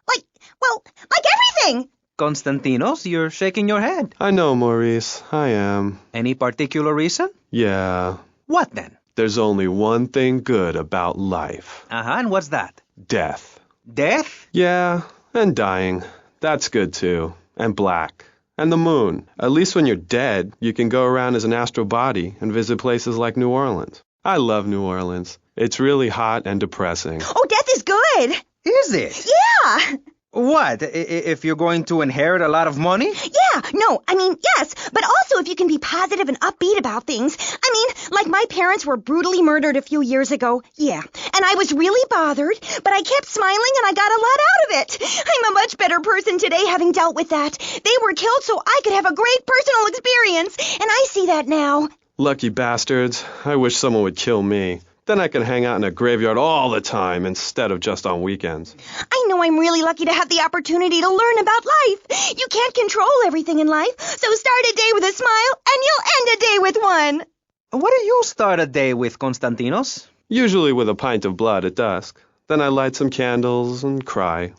like everything. Konstantinos, you're shaking your head. I know, Maurice. I am. Any particular reason? Yeah. What then? There's only one thing good about life. And what's that? Death. Death? Yeah, and dying. That's good too. And black. And the moon. At least when you're dead, you can go around as an astral body and visit places like New Orleans. I love New Orleans. It's really hot and depressing. Oh, death is good. Is it? Yeah. What? If you're going to inherit a lot of money? Yeah, no, I mean, yes, but also if you can be positive and upbeat about things. I mean, like my parents were brutally murdered a few years ago, yeah, and I was really bothered, but I kept smiling and I got a lot out of it. I'm a much better person today having dealt with that. They were killed so I could have a great personal experience, and I see that now. Lucky bastards. I wish someone would kill me. Then I could hang out in a graveyard all the time instead of just on weekends. I know I'm really lucky to have the opportunity to learn about life. You can't control everything in life, so start a day with a smile and you'll end a day with one. What do you start a day with, Konstantinos? Usually with a pint of blood at dusk. Then I light some candles and cry.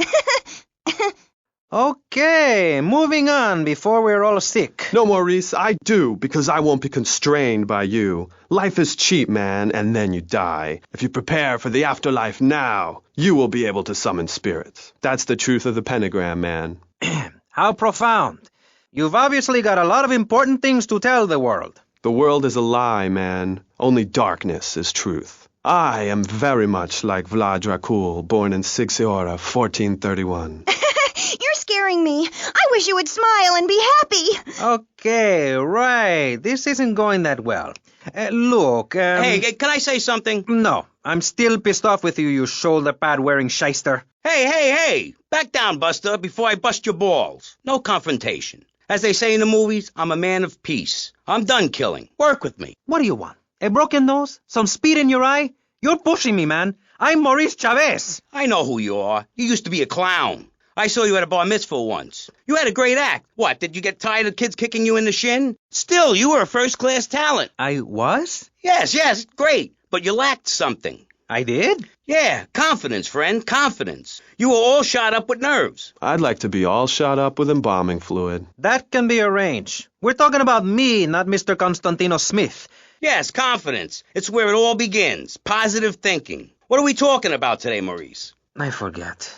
Okay, moving on before we're all sick. No, Maurice, I do, because I won't be constrained by you. Life is cheap, man, and then you die. If you prepare for the afterlife now, you will be able to summon spirits. That's the truth of the pentagram, man. How profound. You've obviously got a lot of important things to tell the world. The world is a lie, man. Only darkness is truth. I am very much like Vlad Dracul, born in Sixiora, 1431. You're scaring me. I wish you would smile and be happy. Okay, right. This isn't going that well. Look, Hey, can I say something? No, I'm still pissed off with you, you shoulder pad wearing shyster. Hey! Back down, Buster, before I bust your balls. No confrontation. As they say in the movies, I'm a man of peace. I'm done killing. Work with me. What do you want? A broken nose? Some speed in your eye? You're pushing me, man. I'm Maurice Chavez. I know who you are. You used to be a clown. I saw you at a bar mitzvah once. You had a great act. What, did you get tired of kids kicking you in the shin? Still, you were a first-class talent. I was? Yes, great. But you lacked something. I did? Yeah, confidence, friend, confidence. You were all shot up with nerves. I'd like to be all shot up with embalming fluid. That can be arranged. We're talking about me, not Mr. Constantino Smith. Yes, confidence. It's where it all begins. Positive thinking. What are we talking about today, Maurice? I forget.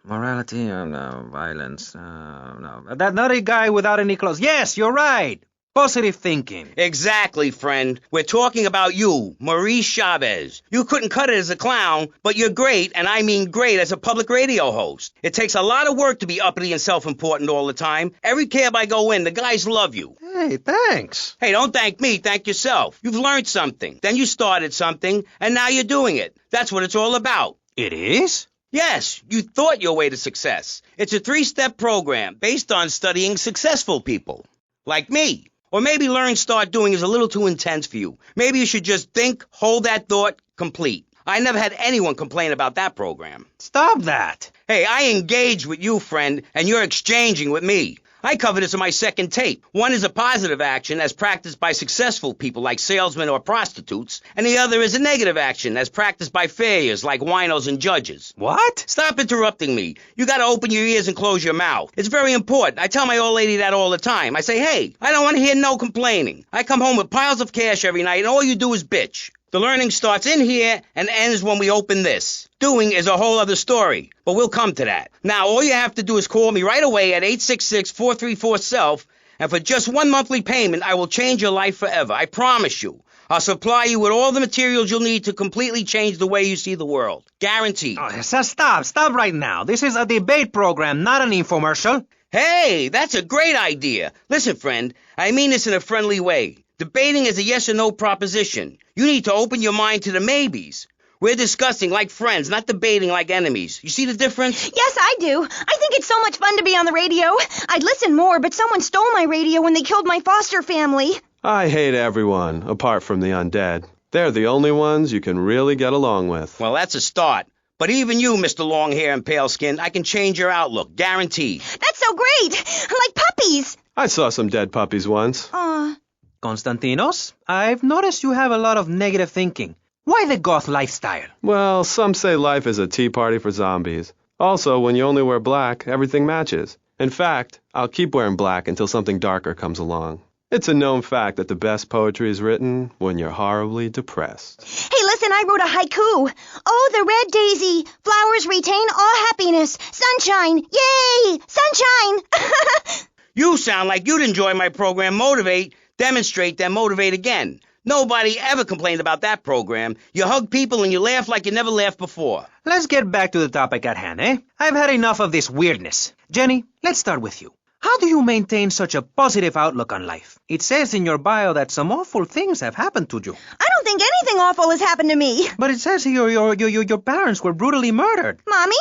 Morality, no. Violence, no. That nutty guy without any clothes. Yes, you're right. Positive thinking. Exactly, friend. We're talking about you, Maurice Chavez. You couldn't cut it as a clown, but you're great, and I mean great, as a public radio host. It takes a lot of work to be uppity and self-important all the time. Every cab I go in, the guys love you. Hey, thanks. Hey, don't thank me, thank yourself. You've learned something. Then you started something, and now you're doing it. That's what it's all about. It is? Yes, you thought your way to success. It's a 3-step program based on studying successful people. Like me. Or maybe learn start doing is a little too intense for you. Maybe you should just think, hold that thought, complete. I never had anyone complain about that program. Stop that. Hey, I engage with you, friend, and you're exchanging with me. I cover this in my second tape. One is a positive action as practiced by successful people like salesmen or prostitutes, and the other is a negative action as practiced by failures like winos and judges. What? Stop interrupting me. You gotta open your ears and close your mouth. It's very important. I tell my old lady that all the time. I say, hey, I don't want to hear no complaining. I come home with piles of cash every night, and all you do is bitch. The learning starts in here and ends when we open this. Doing is a whole other story, but we'll come to that. Now, all you have to do is call me right away at 866-434-SELF, and for just one monthly payment, I will change your life forever. I promise you. I'll supply you with all the materials you'll need to completely change the way you see the world. Guaranteed. Oh, stop right now. This is a debate program, not an infomercial. Hey, that's a great idea. Listen, friend, I mean this in a friendly way. Debating is a yes or no proposition. You need to open your mind to the maybes. We're discussing like friends, not debating like enemies. You see the difference? Yes, I do. I think it's so much fun to be on the radio. I'd listen more, but someone stole my radio when they killed my foster family. I hate everyone, apart from the undead. They're the only ones you can really get along with. Well, that's a start. But even you, Mr. Long Hair and Pale Skin, I can change your outlook, guaranteed. That's so great! Like puppies! I saw some dead puppies once. Aw. Konstantinos, I've noticed you have a lot of negative thinking. Why the goth lifestyle? Well, some say life is a tea party for zombies. Also, when you only wear black, everything matches. In fact, I'll keep wearing black until something darker comes along. It's a known fact that the best poetry is written when you're horribly depressed. Hey, listen, I wrote a haiku. Oh, the red daisy, flowers retain all happiness. Sunshine, yay, sunshine. You sound like you'd enjoy my program Motivate, Demonstrate, then Motivate Again. Nobody ever complained about that program. You hug people and you laugh like you never laughed before. Let's get back to the topic at hand, eh? I've had enough of this weirdness. Jenny, let's start with you. How do you maintain such a positive outlook on life? It says in your bio that some awful things have happened to you. I don't think anything awful has happened to me. But it says here your parents were brutally murdered. Mommy?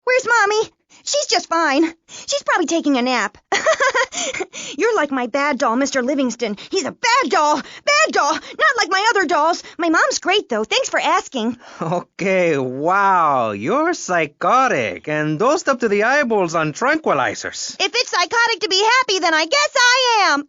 Where's Mommy? She's just fine. She's probably taking a nap. You're like my bad doll, Mr. Livingston. He's a bad doll. Bad doll. Not like my other dolls. My mom's great, though. Thanks for asking. Okay, wow. You're psychotic and dosed up to the eyeballs on tranquilizers. If it's psychotic to be happy, then I guess I am.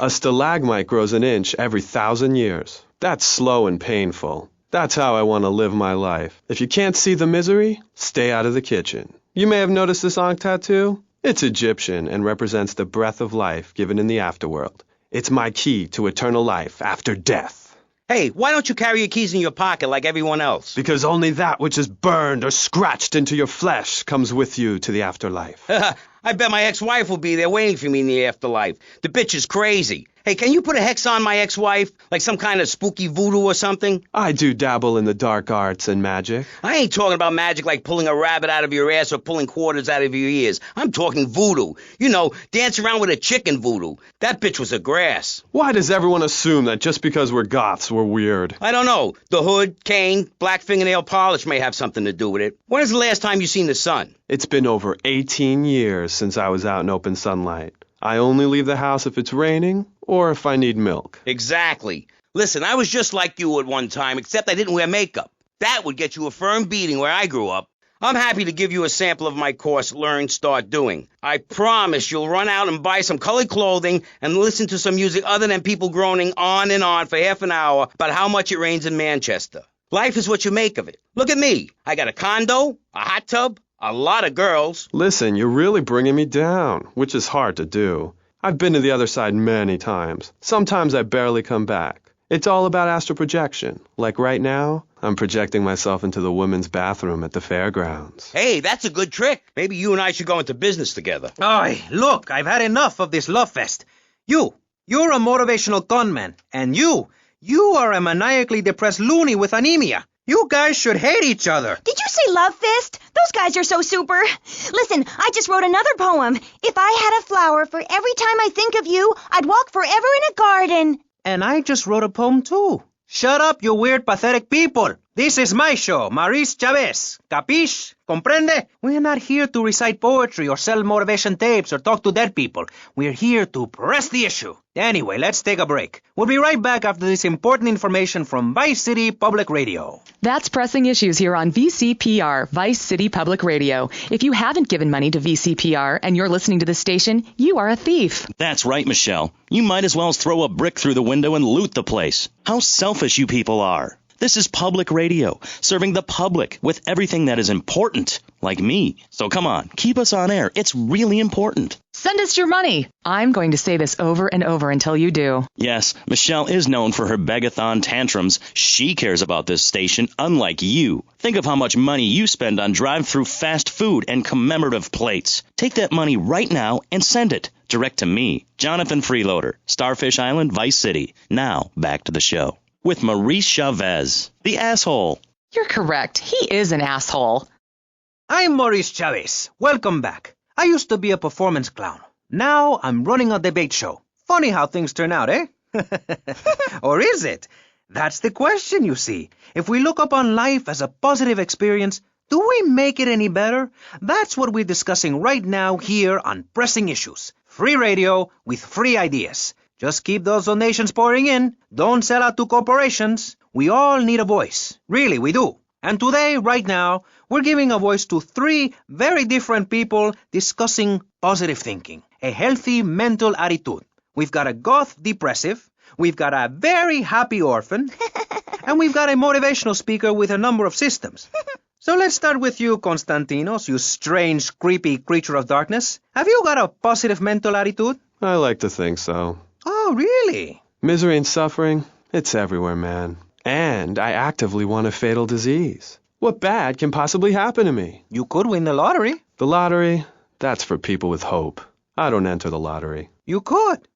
A stalagmite grows an inch every 1,000 years. That's slow and painful. That's how I want to live my life. If you can't see the misery, stay out of the kitchen. You may have noticed this Ankh tattoo. It's Egyptian and represents the breath of life given in the afterworld. It's my key to eternal life after death. Hey, why don't you carry your keys in your pocket like everyone else? Because only that which is burned or scratched into your flesh comes with you to the afterlife. I bet my ex-wife will be there waiting for me in the afterlife. The bitch is crazy. Hey, can you put a hex on my ex-wife? Like some kind of spooky voodoo or something? I do dabble in the dark arts and magic. I ain't talking about magic like pulling a rabbit out of your ass or pulling quarters out of your ears. I'm talking voodoo. You know, dance around with a chicken voodoo. That bitch was a grass. Why does everyone assume that just because we're goths, we're weird? I don't know. The hood, cane, black fingernail polish may have something to do with it. When is the last time you seen the sun? It's been over 18 years since I was out in open sunlight. I only leave the house if it's raining or if I need milk. Exactly. Listen, I was just like you at one time, except I didn't wear makeup. That would get you a firm beating where I grew up. I'm happy to give you a sample of my course, Learn, Start Doing. I promise you'll run out and buy some colored clothing and listen to some music other than people groaning on and on for half an hour about how much it rains in Manchester. Life is what you make of it. Look at me. I got a condo, a hot tub, a lot of girls. Listen, you're really bringing me down, which is hard to do. I've been to the other side many times. Sometimes I barely come back. It's all about astral projection. Like right now, I'm projecting myself into the women's bathroom at the fairgrounds. Hey, that's a good trick. Maybe you and I should go into business together. Oi, look, I've had enough of this love fest. You're a motivational conman, and you are a maniacally depressed loony with anemia. You guys should hate each other. Did you say love fist? Those guys are so super. Listen, I just wrote another poem. If I had a flower for every time I think of you, I'd walk forever in a garden. And I just wrote a poem too. Shut up, you weird, pathetic people. This is my show, Maurice Chavez. Capiche? Comprende? We're not here to recite poetry or sell motivation tapes or talk to dead people. We're here to press the issue. Anyway, let's take a break. We'll be right back after this important information from Vice City Public Radio. That's Pressing Issues here on VCPR, Vice City Public Radio. If you haven't given money to VCPR and you're listening to this station, you are a thief. That's right, Michelle. You might as well throw a brick through the window and loot the place. How selfish you people are. This is public radio, serving the public with everything that is important, like me. So come on, keep us on air. It's really important. Send us your money. I'm going to say this over and over until you do. Yes, Michelle is known for her begathon tantrums. She cares about this station, unlike you. Think of how much money you spend on drive-through fast food and commemorative plates. Take that money right now and send it direct to me, Jonathan Freeloader, Starfish Island, Vice City. Now, back to the show. With Maurice Chavez, the asshole. You're correct. He is an asshole. I'm Maurice Chavez. Welcome back. I used to be a performance clown. Now I'm running a debate show. Funny how things turn out, eh? Or is it? That's the question, you see. If we look upon life as a positive experience, do we make it any better? That's what we're discussing right now here on Pressing Issues. Free radio with free ideas. Just keep those donations pouring in. Don't sell out to corporations. We all need a voice. Really, we do. And today, right now, we're giving a voice to 3 very different people discussing positive thinking, a healthy mental attitude. We've got a goth depressive, we've got a very happy orphan, and we've got a motivational speaker with a number of systems. So let's start with you, Konstantinos, you strange, creepy creature of darkness. Have you got a positive mental attitude? I like to think so. Oh, really? Misery and suffering, it's everywhere, man. And I actively want a fatal disease. What bad can possibly happen to me? You could win the lottery. The lottery, that's for people with hope. I don't enter the lottery. You could.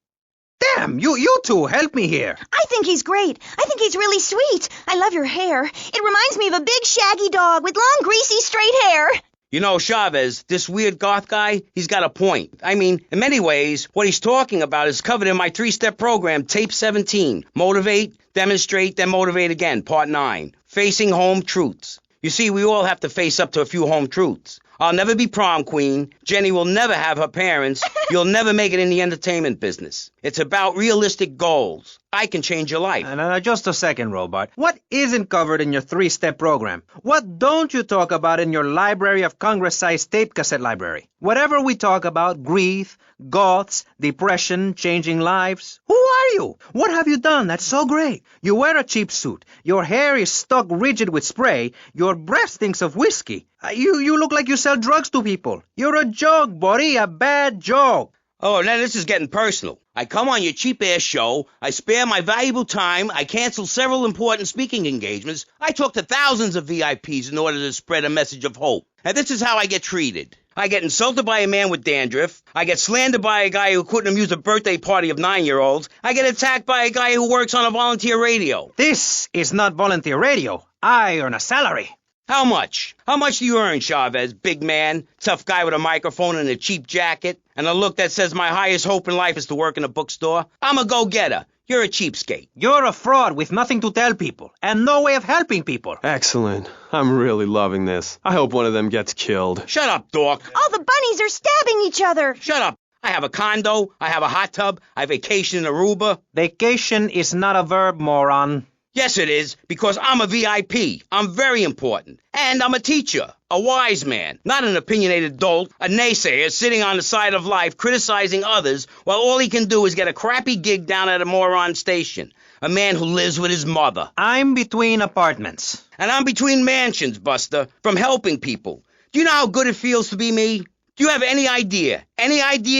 Damn, you two, help me here. I think he's great. I think he's really sweet. I love your hair. It reminds me of a big shaggy dog with long, greasy, straight hair. You know, Chavez, this weird goth guy, he's got a point. I mean, in many ways, what he's talking about is covered in my 3-step program, Tape 17. Motivate, demonstrate, then motivate again, Part 9. Facing home truths. You see, we all have to face up to a few home truths. I'll never be prom queen. Jenny will never have her parents. You'll never make it in the entertainment business. It's about realistic goals. I can change your life. Just a second, Robot. What isn't covered in your 3-step program? What don't you talk about in your Library of Congress-sized tape cassette library? Whatever we talk about, grief, goths, depression, changing lives. Who are you? What have you done that's so great? You wear a cheap suit. Your hair is stuck rigid with spray. Your breath stinks of whiskey. You look like you sell drugs to people. You're a joke, buddy, a bad joke. Oh, now this is getting personal. I come on your cheap-ass show, I spare my valuable time, I cancel several important speaking engagements, I talk to thousands of VIPs in order to spread a message of hope. And this is how I get treated. I get insulted by a man with dandruff, I get slandered by a guy who couldn't amuse a birthday party of 9-year-olds, I get attacked by a guy who works on a volunteer radio. This is not volunteer radio. I earn a salary. How much? How much do you earn, Chavez, big man, tough guy with a microphone and a cheap jacket, and a look that says my highest hope in life is to work in a bookstore? I'm a go-getter. You're a cheapskate. You're a fraud with nothing to tell people, and no way of helping people. Excellent. I'm really loving this. I hope one of them gets killed. Shut up, dork. All the bunnies are stabbing each other. Shut up. I have a condo, I have a hot tub, I vacation in Aruba. Vacation is not a verb, moron. Yes, it is, because I'm a VIP. I'm very important. And I'm a teacher, a wise man, not an opinionated dolt, a naysayer sitting on the side of life criticizing others while all he can do is get a crappy gig down at a moron station. A man who lives with his mother. I'm between apartments. And I'm between mansions, Buster, from helping people. Do you know how good it feels to be me? Do you have any idea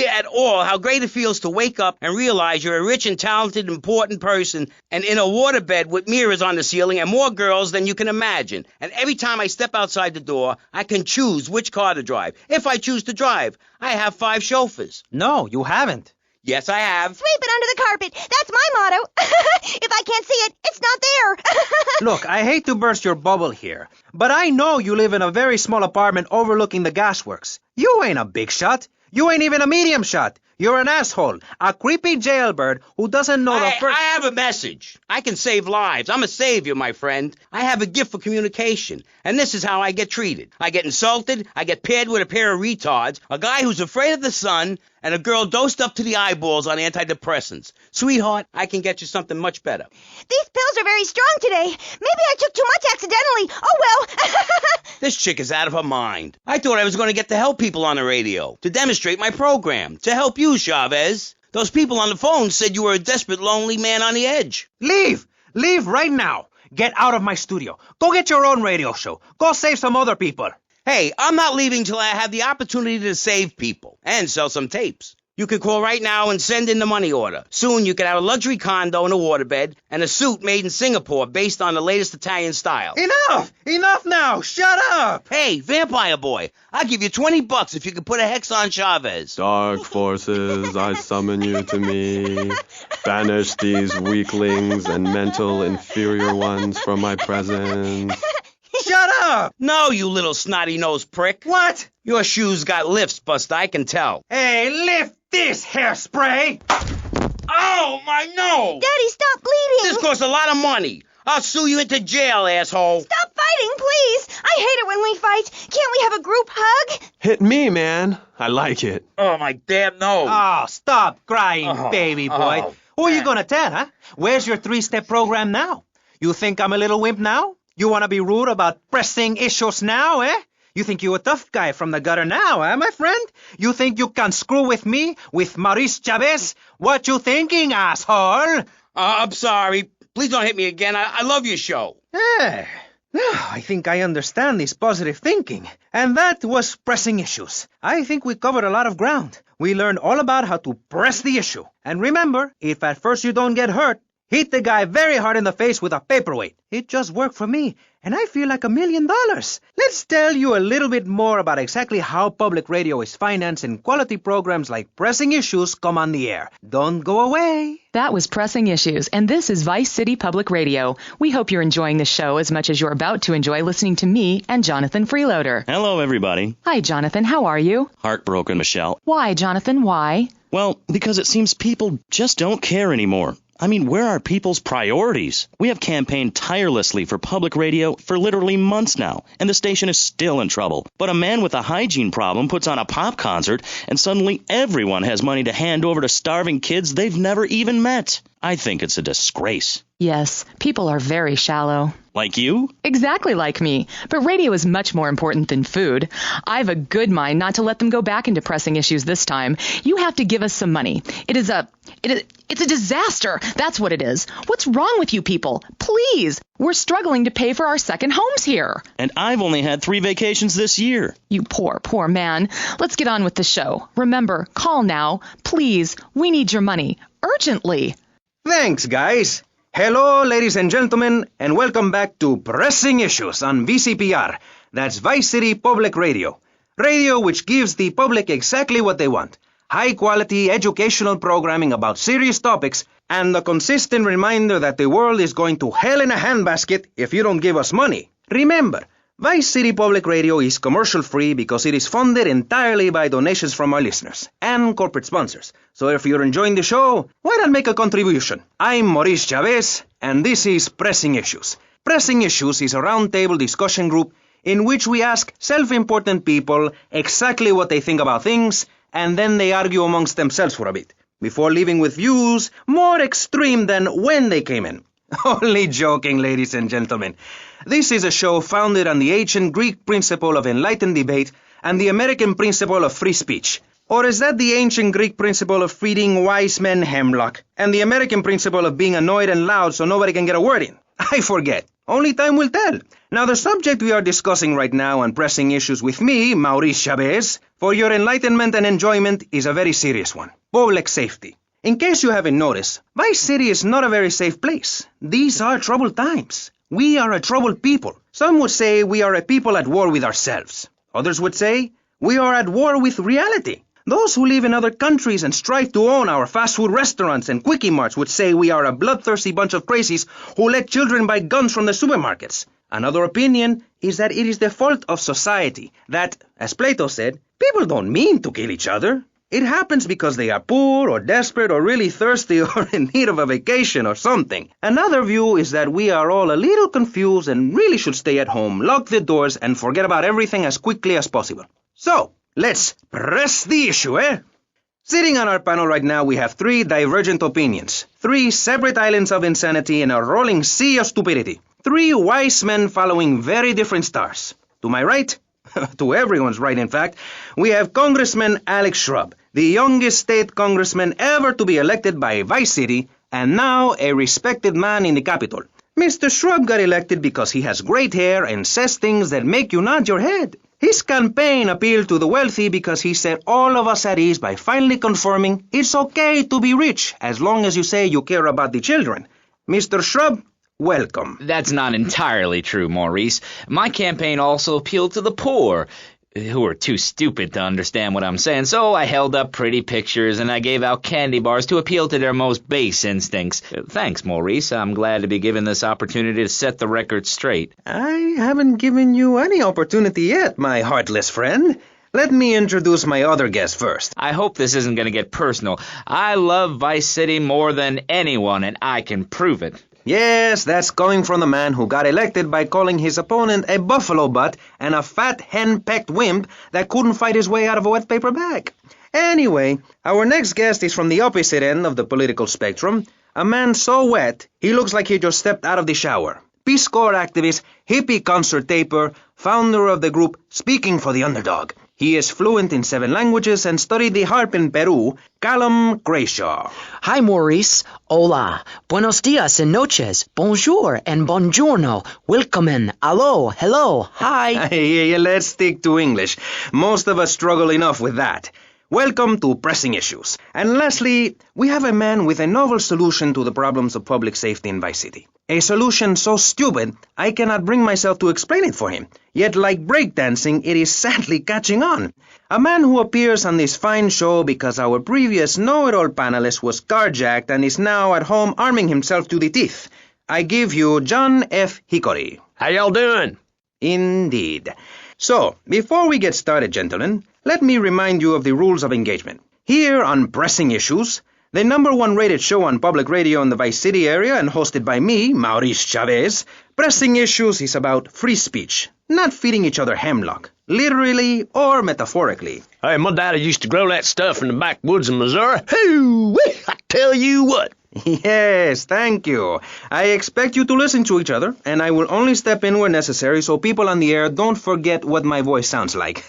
at all how great it feels to wake up and realize you're a rich and talented, important person and in a waterbed with mirrors on the ceiling and more girls than you can imagine? And every time I step outside the door, I can choose which car to drive. If I choose to drive, I have 5 chauffeurs. No, you haven't. Yes, I have. Sweep it under the carpet. That's my motto. If I can't see it, it's not there. Look, I hate to burst your bubble here, but I know you live in a very small apartment overlooking the gasworks. You ain't a big shot. You ain't even a medium shot. You're an asshole, a creepy jailbird who doesn't know the first... I have a message. I can save lives. I'm a savior, my friend. I have a gift for communication, and this is how I get treated. I get insulted, I get paired with a pair of retards, a guy who's afraid of the sun, and a girl dosed up to the eyeballs on antidepressants. Sweetheart, I can get you something much better. These pills are very strong today. Maybe I took too much accidentally. Oh, well. This chick is out of her mind. I thought I was going to get to help people on the radio, to demonstrate my program, to help you, Chavez. Those people on the phone said you were a desperate, lonely man on the edge. Leave! Leave right now! Get out of my studio. Go get your own radio show. Go save some other people. Hey, I'm not leaving till I have the opportunity to save people and sell some tapes. You can call right now and send in the money order. Soon you can have a luxury condo and a waterbed and a suit made in Singapore based on the latest Italian style. Enough! Enough now! Shut up! Hey, vampire boy, I'll give you $20 if you can put a hex on Chavez. Dark forces, I summon you to me. Banish these weaklings and mental inferior ones from my presence. Shut up! No, you little snotty-nosed prick. What? Your shoes got lifts, Buster, I can tell. Hey, lift this hairspray! Oh, my nose! Daddy, stop bleeding. This costs a lot of money. I'll sue you into jail, asshole. Stop fighting, please. I hate it when we fight. Can't we have a group hug? Hit me, man. I like it. Oh, my damn nose. Oh, stop crying, baby boy. Who are you gonna tell, huh? Where's your 3-step program now? You think I'm a little wimp now? You wanna be rude about pressing issues now, eh? You think you a tough guy from the gutter now, eh, my friend? You think you can screw with me, with Maurice Chavez? What you thinking, asshole? I'm sorry. Please don't hit me again. I love your show. Eh, I think I understand this positive thinking. And that was pressing issues. I think we covered a lot of ground. We learned all about how to press the issue. And remember, if at first you don't get hurt, hit the guy very hard in the face with a paperweight. It just worked for me, and I feel like $1 million. Let's tell you a little bit more about exactly how public radio is financed and quality programs like Pressing Issues come on the air. Don't go away. That was Pressing Issues, and this is Vice City Public Radio. We hope you're enjoying the show as much as you're about to enjoy listening to me and Jonathan Freeloader. Hello, everybody. Hi, Jonathan. How are you? Heartbroken, Michelle. Why, Jonathan? Why? Well, because it seems people just don't care anymore. I mean, where are people's priorities? We have campaigned tirelessly for public radio for literally months now, and the station is still in trouble. But a man with a hygiene problem puts on a pop concert, and suddenly everyone has money to hand over to starving kids they've never even met. I think it's a disgrace. Yes, people are very shallow. Like you? Exactly like me. But radio is much more important than food. I have a good mind not to let them go back into Pressing Issues this time. You have to give us some money. It's a disaster. That's what it is. What's wrong with you people? Please. We're struggling to pay for our second homes here. And I've only had 3 vacations this year. You poor, poor man. Let's get on with the show. Remember, call now. Please. We need your money. Urgently. Thanks, guys. Hello, ladies and gentlemen, and welcome back to Pressing Issues on VCPR. That's Vice City Public Radio. Radio which gives the public exactly what they want. High-quality educational programming about serious topics, and a consistent reminder that the world is going to hell in a handbasket if you don't give us money. Remember, Vice City Public Radio is commercial-free because it is funded entirely by donations from our listeners and corporate sponsors. So if you're enjoying the show, why not make a contribution? I'm Maurice Chavez, and this is Pressing Issues. Pressing Issues is a roundtable discussion group in which we ask self-important people exactly what they think about things, and then they argue amongst themselves for a bit, before leaving with views more extreme than when they came in. Only joking, ladies and gentlemen. This is a show founded on the ancient Greek principle of enlightened debate and the American principle of free speech. Or is that the ancient Greek principle of feeding wise men hemlock and the American principle of being annoyed and loud so nobody can get a word in? I forget. Only time will tell. Now, the subject we are discussing right now on Pressing Issues with me, Maurice Chavez, for your enlightenment and enjoyment is a very serious one. Public safety. In case you haven't noticed, Vice City is not a very safe place. These are troubled times. We are a troubled people. Some would say we are a people at war with ourselves. Others would say we are at war with reality. Those who live in other countries and strive to own our fast food restaurants and quickie marts would say we are a bloodthirsty bunch of crazies who let children buy guns from the supermarkets. Another opinion is that it is the fault of society, that, as Plato said, people don't mean to kill each other. It happens because they are poor or desperate or really thirsty or in need of a vacation or something. Another view is that we are all a little confused and really should stay at home, lock the doors, and forget about everything as quickly as possible. So, let's press the issue, eh? Sitting on our panel right now, we have 3 divergent opinions, 3 separate islands of insanity in a rolling sea of stupidity, 3 wise men following very different stars. To my right, to everyone's right in fact, we have Congressman Alex Shrub, the youngest state congressman ever to be elected by Vice City, and now a respected man in the Capitol. Mr. Shrub got elected because he has great hair and says things that make you nod your head. His campaign appealed to the wealthy because he set all of us at ease by finally confirming it's okay to be rich as long as you say you care about the children. Mr. Shrub, welcome. That's not entirely true, Maurice. My campaign also appealed to the poor, who are too stupid to understand what I'm saying, so I held up pretty pictures and I gave out candy bars to appeal to their most base instincts. Thanks, Maurice. I'm glad to be given this opportunity to set the record straight. I haven't given you any opportunity yet, my heartless friend. Let me introduce my other guest first. I hope this isn't going to get personal. I love Vice City more than anyone, and I can prove it. Yes, that's coming from the man who got elected by calling his opponent a buffalo butt and a fat hen-pecked wimp that couldn't fight his way out of a wet paper bag. Anyway, our next guest is from the opposite end of the political spectrum, a man so wet he looks like he just stepped out of the shower. Peace Corps activist, hippie concert taper, founder of the group Speaking for the Underdog. He is fluent in 7 languages and studied the harp in Peru, Callum Grayshaw. Hi, Maurice. Hola. Buenos dias and noches. Bonjour and buongiorno. Willkommen. Allo. Hello. Hi. Let's stick to English. Most of us struggle enough with that. Welcome to Pressing Issues. And lastly, we have a man with a novel solution to the problems of public safety in Vice City. A solution so stupid, I cannot bring myself to explain it for him. Yet, like breakdancing, it is sadly catching on. A man who appears on this fine show because our previous know-it-all panelist was carjacked and is now at home arming himself to the teeth. I give you John F. Hickory. How y'all doing? Indeed. So, before we get started, gentlemen, let me remind you of the rules of engagement. Here on Pressing Issues, the #1 rated show on public radio in the Vice City area and hosted by me, Maurice Chavez, Pressing Issues is about free speech, not feeding each other hemlock, literally or metaphorically. Hey, my daddy used to grow that stuff in the backwoods of Missouri. Hoo-wee! I tell you what. Yes, thank you. I expect you to listen to each other, and I will only step in where necessary so people on the air don't forget what my voice sounds like.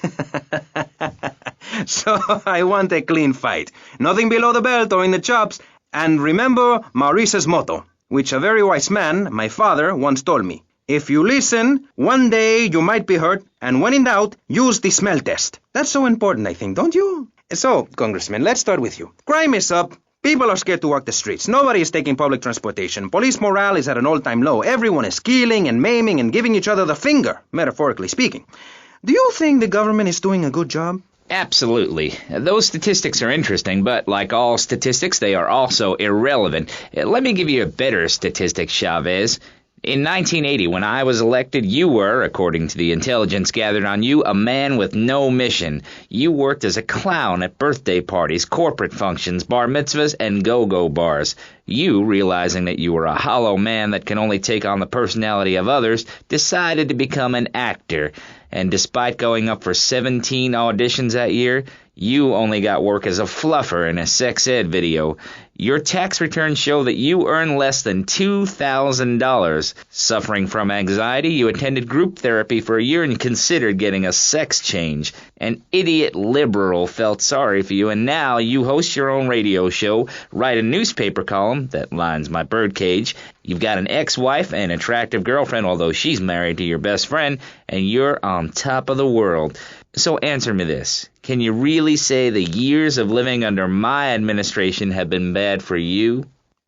So I want a clean fight. Nothing below the belt or in the chops. And remember Maurice's motto, which a very wise man, my father, once told me. If you listen, one day you might be hurt, and when in doubt, use the smell test. That's so important, I think, don't you? So, Congressman, let's start with you. Crime is up. People are scared to walk the streets. Nobody is taking public transportation. Police morale is at an all-time low. Everyone is killing and maiming and giving each other the finger, metaphorically speaking. Do you think the government is doing a good job? Absolutely. Those statistics are interesting, but like all statistics, they are also irrelevant. Let me give you a better statistic, Chavez. In 1980, when I was elected, you were, according to the intelligence gathered on you, a man with no mission. You worked as a clown at birthday parties, corporate functions, bar mitzvahs, and go-go bars. You, realizing that you were a hollow man that can only take on the personality of others, decided to become an actor. And despite going up for 17 auditions that year, you only got work as a fluffer in a sex ed video. Your tax returns show that you earn less than $2,000. Suffering from anxiety, you attended group therapy for a year and considered getting a sex change. An idiot liberal felt sorry for you, and now you host your own radio show, write a newspaper column that lines my birdcage. You've got an ex-wife and attractive girlfriend, although she's married to your best friend, and you're on top of the world. So answer me this. Can you really say the years of living under my administration have been bad for you?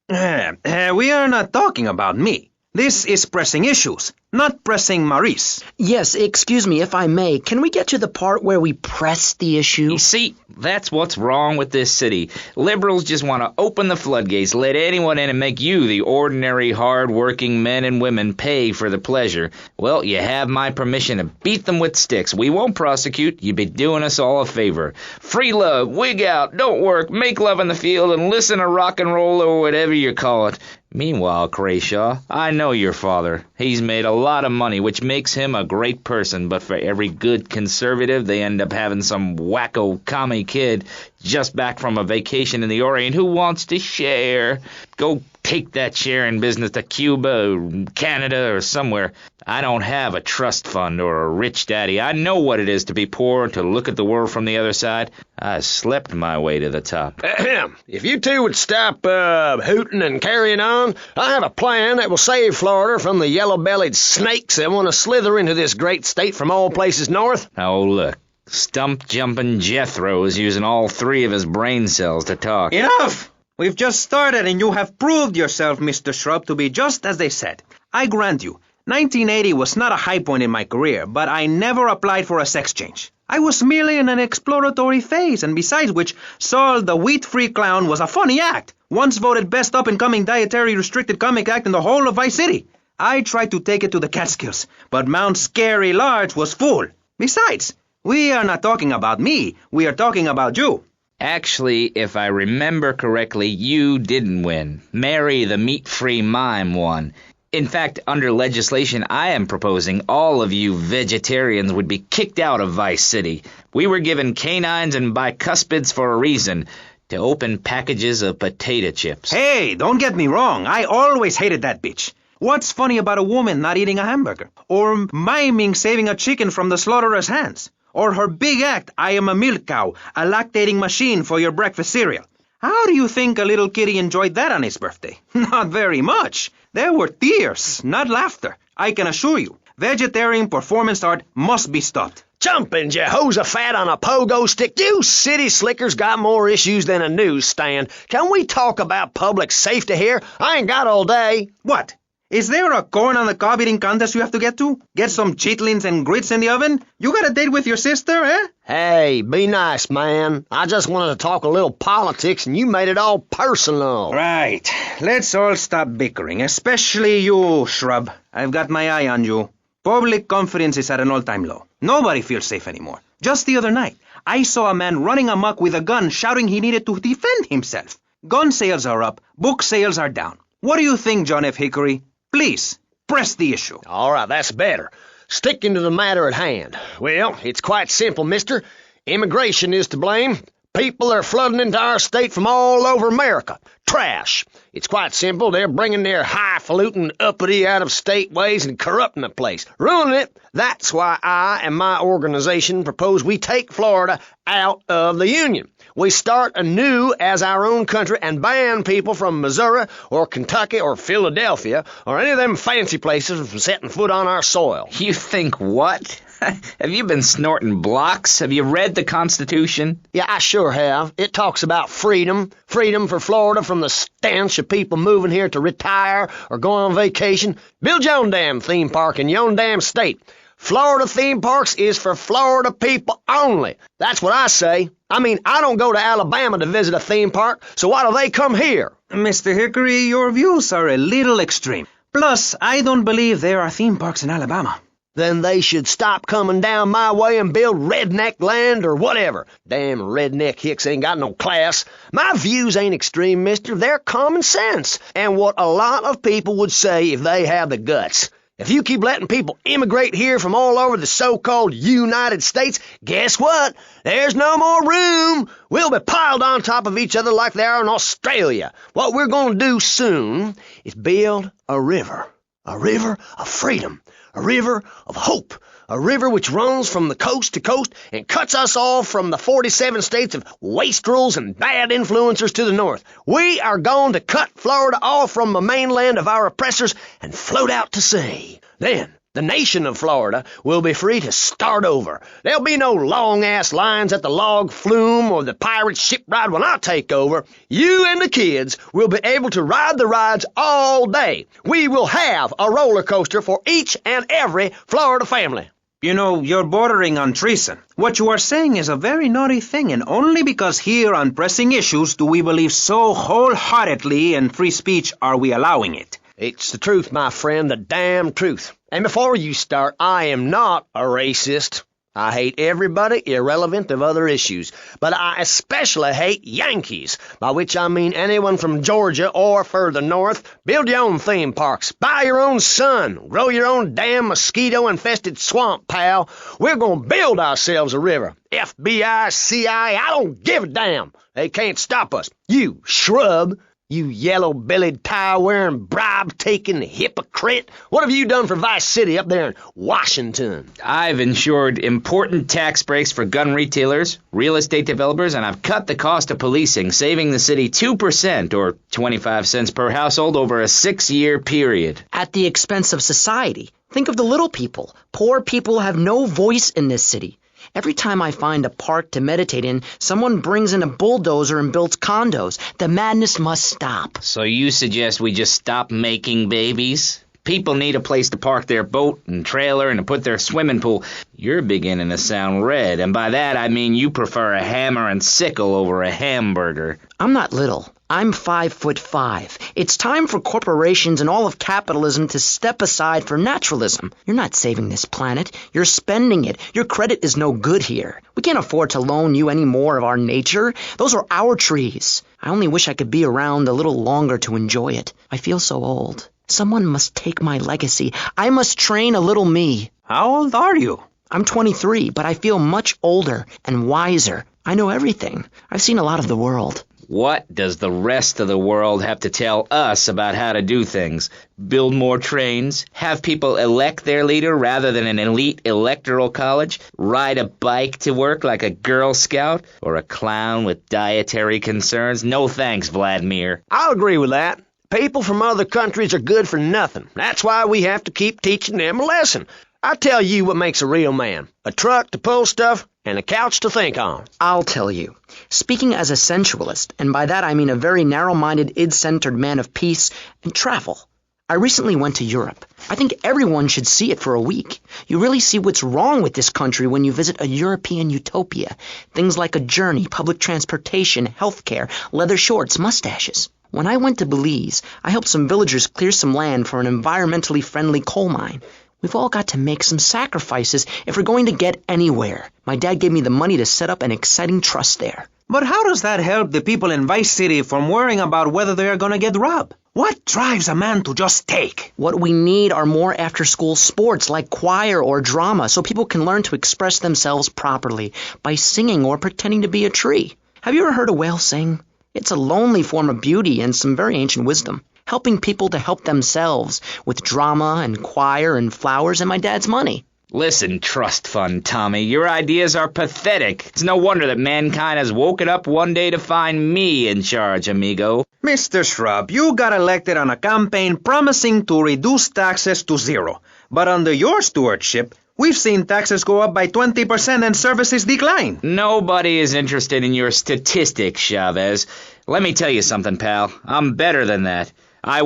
We are not talking about me. This is Pressing Issues, not Pressing Maurice. Yes, excuse me, if I may. Can we get to the part where we press the issue? You see, that's what's wrong with this city. Liberals just want to open the floodgates, let anyone in and make you, the ordinary, hard-working men and women, pay for the pleasure. Well, you have my permission to beat them with sticks. We won't prosecute. You'd be doing us all a favor. Free love, wig out, don't work, make love in the field, and listen to rock and roll or whatever you call it. Meanwhile, Crashaw, I know your father. He's made a lot of money, which makes him a great person, but for every good conservative, they end up having some wacko commie kid just back from a vacation in the Orient who wants to share. Go take that sharing business to Cuba or Canada or somewhere. I don't have a trust fund or a rich daddy. I know what it is to be poor and to look at the world from the other side. I slept my way to the top. If you two would stop hooting and carrying on, I have a plan that will save Florida from the yellow-bellied snakes that want to slither into this great state from all places north. Oh, look. Stump-jumping Jethro is using all 3 of his brain cells to talk. Enough! We've just started and you have proved yourself, Mr. Shrub, to be just as they said. I grant you, 1980 was not a high point in my career, but I never applied for a sex change. I was merely in an exploratory phase, and besides which, Saul the wheat-free clown was a funny act. Once voted best up-and-coming dietary restricted comic act in the whole of Vice City. I tried to take it to the Catskills, but Mount Scary Large was full. Besides, we are not talking about me, we are talking about you. Actually, if I remember correctly, you didn't win. Mary the meat-free mime won. In fact, under legislation I am proposing, all of you vegetarians would be kicked out of Vice City. We were given canines and bicuspids for a reason, to open packages of potato chips. Hey, don't get me wrong, I always hated that bitch. What's funny about a woman not eating a hamburger? Or miming saving a chicken from the slaughteurer's hands? Or her big act, I am a milk cow, a lactating machine for your breakfast cereal. How do you think a little kitty enjoyed that on his birthday? Not very much. There were tears, not laughter. I can assure you, vegetarian performance art must be stopped. Jumping Jehoshaphat on a pogo stick. You city slickers got more issues than a newsstand. Can we talk about public safety here? I ain't got all day. What? Is there a corn on the cob eating contest you have to get to? Get some chitlins and grits in the oven? You got a date with your sister, eh? Hey, be nice, man. I just wanted to talk a little politics, and you made it all personal. Right. Let's all stop bickering, especially you, Shrub. I've got my eye on you. Public confidence is at an all-time low. Nobody feels safe anymore. Just the other night, I saw a man running amok with a gun shouting he needed to defend himself. Gun sales are up. Book sales are down. What do you think, John F. Hickory? Please, press the issue. All right, that's better. Sticking to the matter at hand. Well, it's quite simple, mister. Immigration is to blame. People are flooding into our state from all over America. Trash. It's quite simple. They're bringing their highfalutin, uppity, out-of-state ways and corrupting the place. Ruining it. That's why I and my organization propose we take Florida out of the Union. We start anew as our own country and ban people from Missouri or Kentucky or Philadelphia or any of them fancy places from setting foot on our soil. You think what? Have you been snorting blocks? Have you read the Constitution? Yeah, I sure have. It talks about freedom. Freedom for Florida from the stench of people moving here to retire or go on vacation. Build your own damn theme park in your own damn state. Florida theme parks is for Florida people only. That's what I say. I mean, I don't go to Alabama to visit a theme park, so why do they come here? Mr. Hickory, your views are a little extreme. Plus, I don't believe there are theme parks in Alabama. Then they should stop coming down my way and build redneck land or whatever. Damn redneck hicks ain't got no class. My views ain't extreme, mister. They're common sense. And what a lot of people would say if they had the guts. If you keep letting people immigrate here from all over the so-called United States, guess what? There's no more room. We'll be piled on top of each other like they are in Australia. What we're going to do soon is build a river of freedom, a river of hope, a river which runs from the coast to coast and cuts us off from the 47 states of wastrels and bad influencers to the north. We are going to cut Florida off from the mainland of our oppressors and float out to sea. Then the nation of Florida will be free to start over. There'll be no long-ass lines at the log flume or the pirate ship ride when I take over. You and the kids will be able to ride the rides all day. We will have a roller coaster for each and every Florida family. You know, you're bordering on treason. What you are saying is a very naughty thing, and only because here on Pressing Issues do we believe so wholeheartedly in free speech are we allowing it. It's the truth, my friend, the damn truth. And before you start, I am not a racist. I hate everybody irrelevant of other issues, but I especially hate Yankees, by which I mean anyone from Georgia or further north. Build your own theme parks, buy your own sun, grow your own damn mosquito-infested swamp, pal. We're gonna build ourselves a river. FBI, CIA, I don't give a damn. They can't stop us. You shrub. You yellow-bellied, tie-wearing, bribe-taking hypocrite. What have you done for Vice City up there in Washington? I've ensured important tax breaks for gun retailers, real estate developers, and I've cut the cost of policing, saving the city 2% or 25 cents per household over a 6-year period. At the expense of society. Think of the little people. Poor people have no voice in this city. Every time I find a park to meditate in, someone brings in a bulldozer and builds condos. The madness must stop. So you suggest we just stop making babies? People need a place to park their boat and trailer and to put their swimming pool. You're beginning to sound red, and by that I mean you prefer a hammer and sickle over a hamburger. I'm not little. I'm 5'5". It's time for corporations and all of capitalism to step aside for naturalism. You're not saving this planet. You're spending it. Your credit is no good here. We can't afford to loan you any more of our nature. Those are our trees. I only wish I could be around a little longer to enjoy it. I feel so old. Someone must take my legacy. I must train a little me. How old are you? I'm 23, but I feel much older and wiser. I know everything. I've seen a lot of the world. What does the rest of the world have to tell us about how to do things? Build more trains? Have people elect their leader rather than an elite electoral college? Ride a bike to work like a Girl Scout? Or a clown with dietary concerns? No thanks, Vladimir. I'll agree with that. People from other countries are good for nothing. That's why we have to keep teaching them a lesson. I tell you what makes a real man. A truck to pull stuff and a couch to think on. I'll tell you. Speaking as a sensualist, and by that I mean a very narrow-minded, id-centered man of peace and travel. I recently went to Europe. I think everyone should see it for a week. You really see what's wrong with this country when you visit a European utopia. Things like a journey, public transportation, healthcare, leather shorts, mustaches. When I went to Belize, I helped some villagers clear some land for an environmentally friendly coal mine. We've all got to make some sacrifices if we're going to get anywhere. My dad gave me the money to set up an exciting trust there. But how does that help the people in Vice City from worrying about whether they are going to get robbed? What drives a man to just take? What we need are more after-school sports like choir or drama so people can learn to express themselves properly by singing or pretending to be a tree. Have you ever heard a whale sing? It's a lonely form of beauty and some very ancient wisdom. Helping people to help themselves with drama and choir and flowers and my dad's money. Listen, trust fund Tommy, your ideas are pathetic. It's no wonder that mankind has woken up one day to find me in charge, amigo. Mr. Shrub, you got elected on a campaign promising to reduce taxes to zero. But under your stewardship, we've seen taxes go up by 20% and services decline. Nobody is interested in your statistics, Chavez. Let me tell you something, pal. I'm better than that. I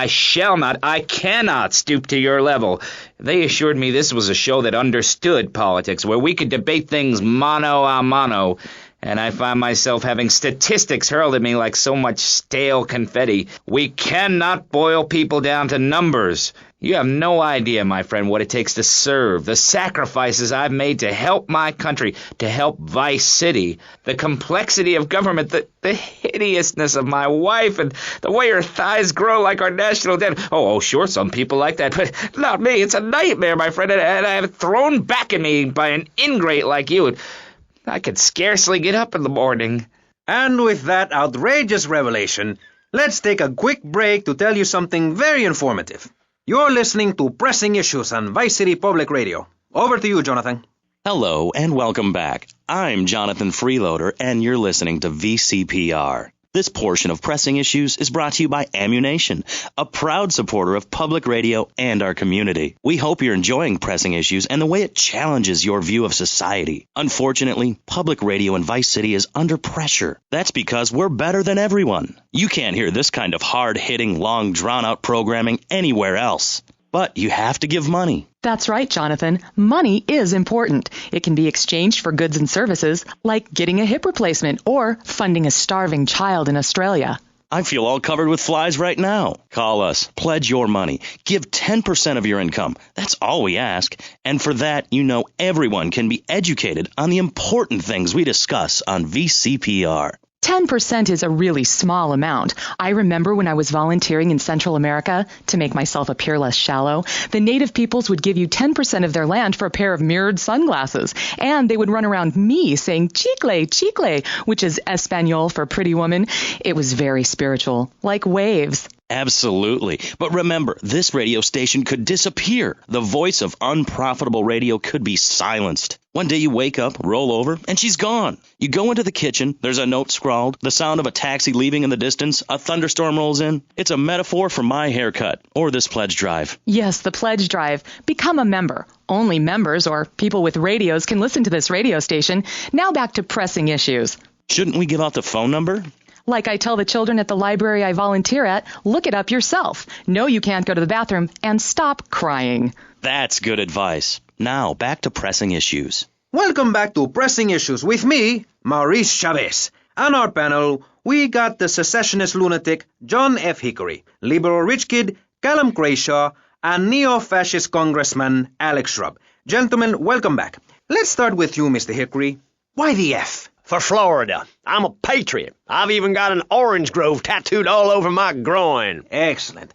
shall not, I cannot stoop to your level. They assured me this was a show that understood politics, where we could debate things mano a mano, and I find myself having statistics hurled at me like so much stale confetti. We cannot boil people down to numbers. You have no idea, my friend, what it takes to serve, the sacrifices I've made to help my country, to help Vice City, the complexity of government, the hideousness of my wife, and the way her thighs grow like our national debt. Oh, sure, some people like that, but not me. It's a nightmare, my friend, and I have it thrown back at me by an ingrate like you. I could scarcely get up in the morning. And with that outrageous revelation, let's take a quick break to tell you something very informative. You're listening to Pressing Issues on Vice City Public Radio. Over to you, Jonathan. Hello and welcome back. I'm Jonathan Freeloader and you're listening to VCPR. This portion of Pressing Issues is brought to you by Ammunition, a proud supporter of public radio and our community. We hope you're enjoying Pressing Issues and the way it challenges your view of society. Unfortunately, public radio in Vice City is under pressure. That's because we're better than everyone. You can't hear this kind of hard-hitting, long, drawn-out programming anywhere else. But you have to give money. That's right, Jonathan. Money is important. It can be exchanged for goods and services, like getting a hip replacement or funding a starving child in Australia. I feel all covered with flies right now. Call us. Pledge your money. Give 10% of your income. That's all we ask. And for that, you know everyone can be educated on the important things we discuss on VCPR. 10% is a really small amount. I remember when I was volunteering in Central America, to make myself appear less shallow, the native peoples would give you 10% of their land for a pair of mirrored sunglasses. And they would run around me saying, chicle, chicle, which is Espanol for pretty woman. It was very spiritual, like waves. Absolutely. But remember, this radio station could disappear. The voice of unprofitable radio could be silenced. One day you wake up, roll over, and she's gone. You go into the kitchen, there's a note scrawled, the sound of a taxi leaving in the distance, a thunderstorm rolls in. It's a metaphor for my haircut, or this pledge drive. Yes, the pledge drive. Become a member. Only members or people with radios can listen to this radio station. Now back to Pressing Issues. Shouldn't we give out the phone number? Like I tell the children at the library I volunteer at, look it up yourself. No, you can't go to the bathroom, and stop crying. That's good advice. Now, back to Pressing Issues. Welcome back to Pressing Issues with me, Maurice Chavez. On our panel, we got the secessionist lunatic John F. Hickory, liberal rich kid Callum Crashaw, and neo-fascist congressman Alex Shrub. Gentlemen, welcome back. Let's start with you, Mr. Hickory. Why the F? For Florida. I'm a patriot. I've even got an orange grove tattooed all over my groin. Excellent.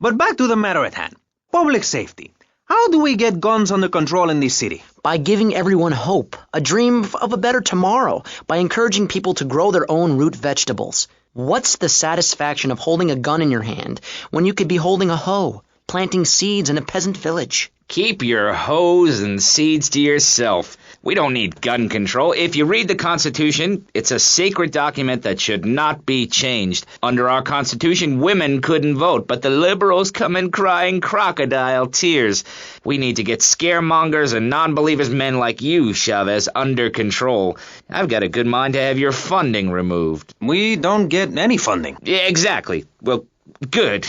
But back to the matter at hand. Public safety. How do we get guns under control in this city? By giving everyone hope, a dream of a better tomorrow, by encouraging people to grow their own root vegetables. What's the satisfaction of holding a gun in your hand when you could be holding a hoe, planting seeds in a peasant village? Keep your hoes and seeds to yourself. We don't need gun control. If you read the Constitution, it's a sacred document that should not be changed. Under our Constitution, women couldn't vote, but the liberals come in crying crocodile tears. We need to get scaremongers and non-believers men like you, Chavez, under control. I've got a good mind to have your funding removed. We don't get any funding. Yeah, exactly. Well, good.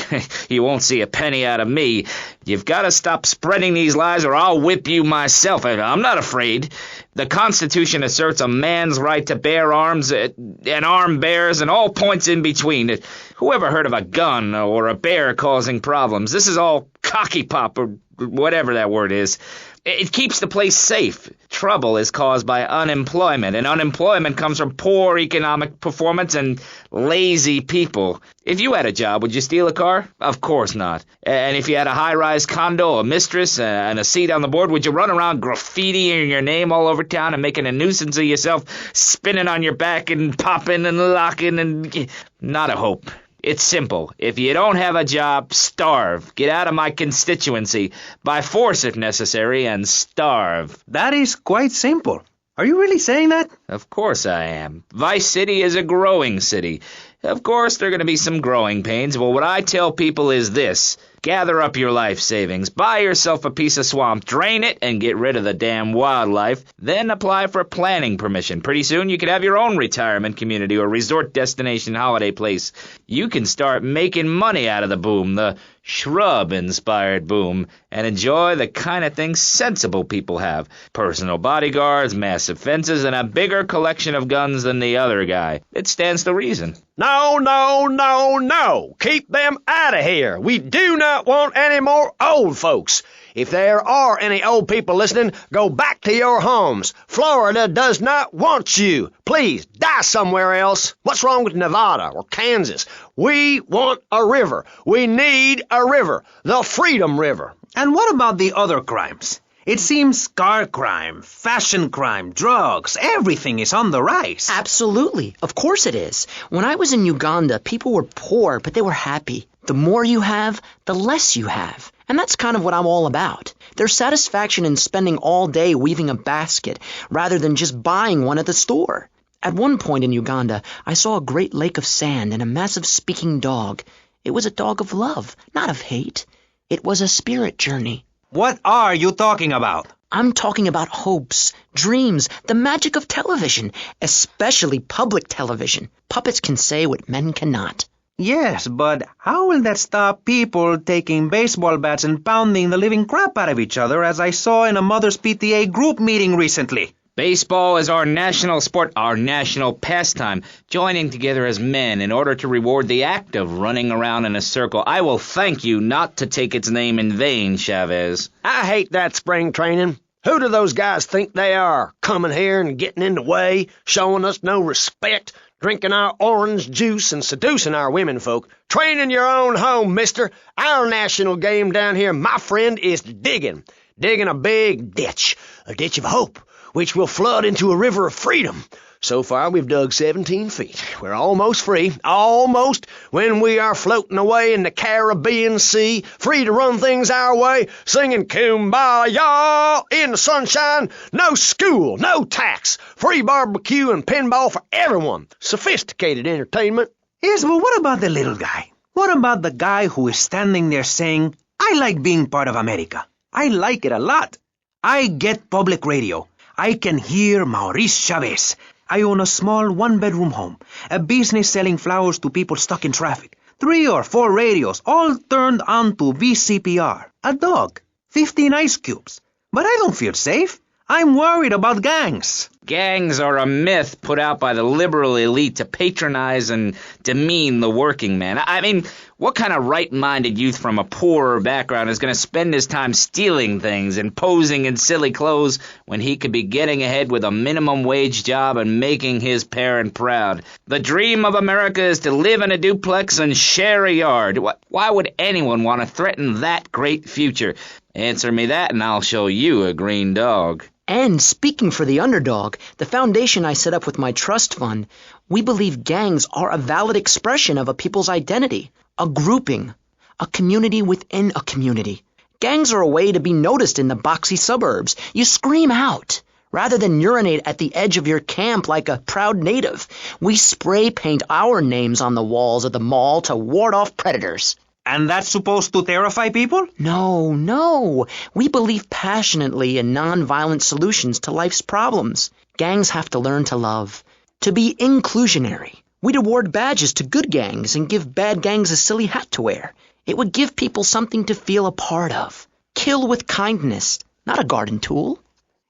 You won't see a penny out of me. You've got to stop spreading these lies or I'll whip you myself. I'm not afraid. The Constitution asserts a man's right to bear arms and arm bears and all points in between. Whoever heard of a gun or a bear causing problems? This is all cocky pop or whatever that word is. It keeps the place safe. Trouble is caused by unemployment, and unemployment comes from poor economic performance and lazy people. If you had a job, would you steal a car? Of course not. And if you had a high-rise condo, a mistress, and a seat on the board, would you run around graffitiing your name all over town and making a nuisance of yourself, spinning on your back and popping and locking and... Not a hope. It's simple. If you don't have a job, starve. Get out of my constituency. By force if necessary, and starve. That is quite simple. Are you really saying that? Of course I am. Vice City is a growing city. Of course there are going to be some growing pains, but what I tell people is this. Gather up your life savings, buy yourself a piece of swamp, drain it, and get rid of the damn wildlife. Then apply for planning permission. Pretty soon you could have your own retirement community or resort destination holiday place. You can start making money out of the boom, the shrub-inspired boom, and enjoy the kind of things sensible people have. Personal bodyguards, massive fences, and a bigger collection of guns than the other guy. It stands to reason. No, no, no, no. Keep them out of here. We do not want any more old folks. If there are any old people listening, go back to your homes. Florida does not want you. Please, die somewhere else. What's wrong with Nevada or Kansas? We want a river. We need a river. The Freedom River. And what about the other crimes? It seems car crime, fashion crime, drugs, everything is on the rise. Absolutely. Of course it is. When I was in Uganda, people were poor, but they were happy. The more you have, the less you have. And that's kind of what I'm all about. There's satisfaction in spending all day weaving a basket rather than just buying one at the store. At one point in Uganda, I saw a great lake of sand and a massive speaking dog. It was a dog of love, not of hate. It was a spirit journey. What are you talking about? I'm talking about hopes, dreams, the magic of television, especially public television. Puppets can say what men cannot. Yes, but how will that stop people taking baseball bats and pounding the living crap out of each other, as I saw in a Mother's PTA group meeting recently? Baseball is our national sport, our national pastime, joining together as men in order to reward the act of running around in a circle. I will thank you not to take its name in vain, Chavez. I hate that spring training. Who do those guys think they are? Coming here and getting in the way, showing us no respect, drinking our orange juice and seducing our women folk. Train in your own home, mister. Our national game down here, my friend, is digging. Digging a big ditch, a ditch of hope, which will flood into a river of freedom. So far, we've dug 17 feet. We're almost free, almost, when we are floating away in the Caribbean Sea, free to run things our way, singing Kumbaya in the sunshine. No school, no tax, free barbecue and pinball for everyone. Sophisticated entertainment. Yes, but what about the little guy? What about the guy who is standing there saying, I like being part of America. I like it a lot. I get public radio. I can hear Maurice Chavez. I own a small one-bedroom home, a business selling flowers to people stuck in traffic, 3 or 4 radios, all turned on to VCPR, a dog, 15 ice cubes. But I don't feel safe. I'm worried about gangs. Gangs are a myth put out by the liberal elite to patronize and demean the working man. I mean, what kind of right-minded youth from a poorer background is going to spend his time stealing things and posing in silly clothes when he could be getting ahead with a minimum wage job and making his parent proud? The dream of America is to live in a duplex and share a yard. Why would anyone want to threaten that great future? Answer me that and I'll show you a green dog. And speaking for the underdog, the foundation I set up with my trust fund, we believe gangs are a valid expression of a people's identity, a grouping, a community within a community. Gangs are a way to be noticed in the boxy suburbs. You scream out. Rather than urinate at the edge of your camp like a proud native, we spray paint our names on the walls of the mall to ward off predators. And that's supposed to terrify people? No. We believe passionately in nonviolent solutions to life's problems. Gangs have to learn to love, to be inclusionary. We'd award badges to good gangs and give bad gangs a silly hat to wear. It would give people something to feel a part of. Kill with kindness, not a garden tool.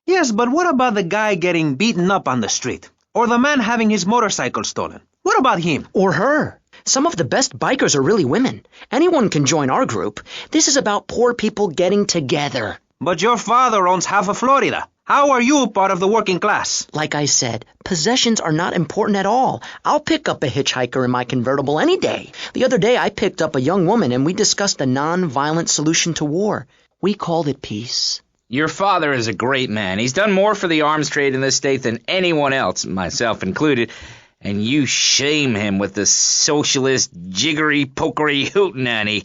Yes, but what about the guy getting beaten up on the street? Or the man having his motorcycle stolen? What about him? Or her. Some of the best bikers are really women. Anyone can join our group. This is about poor people getting together. But your father owns half of Florida. How are you part of the working class? Like I said, possessions are not important at all. I'll pick up a hitchhiker in my convertible any day. The other day I picked up a young woman and we discussed a non-violent solution to war. We called it peace. Your father is a great man. He's done more for the arms trade in this state than anyone else, myself included. And you shame him with the socialist, jiggery-pokery hootenanny.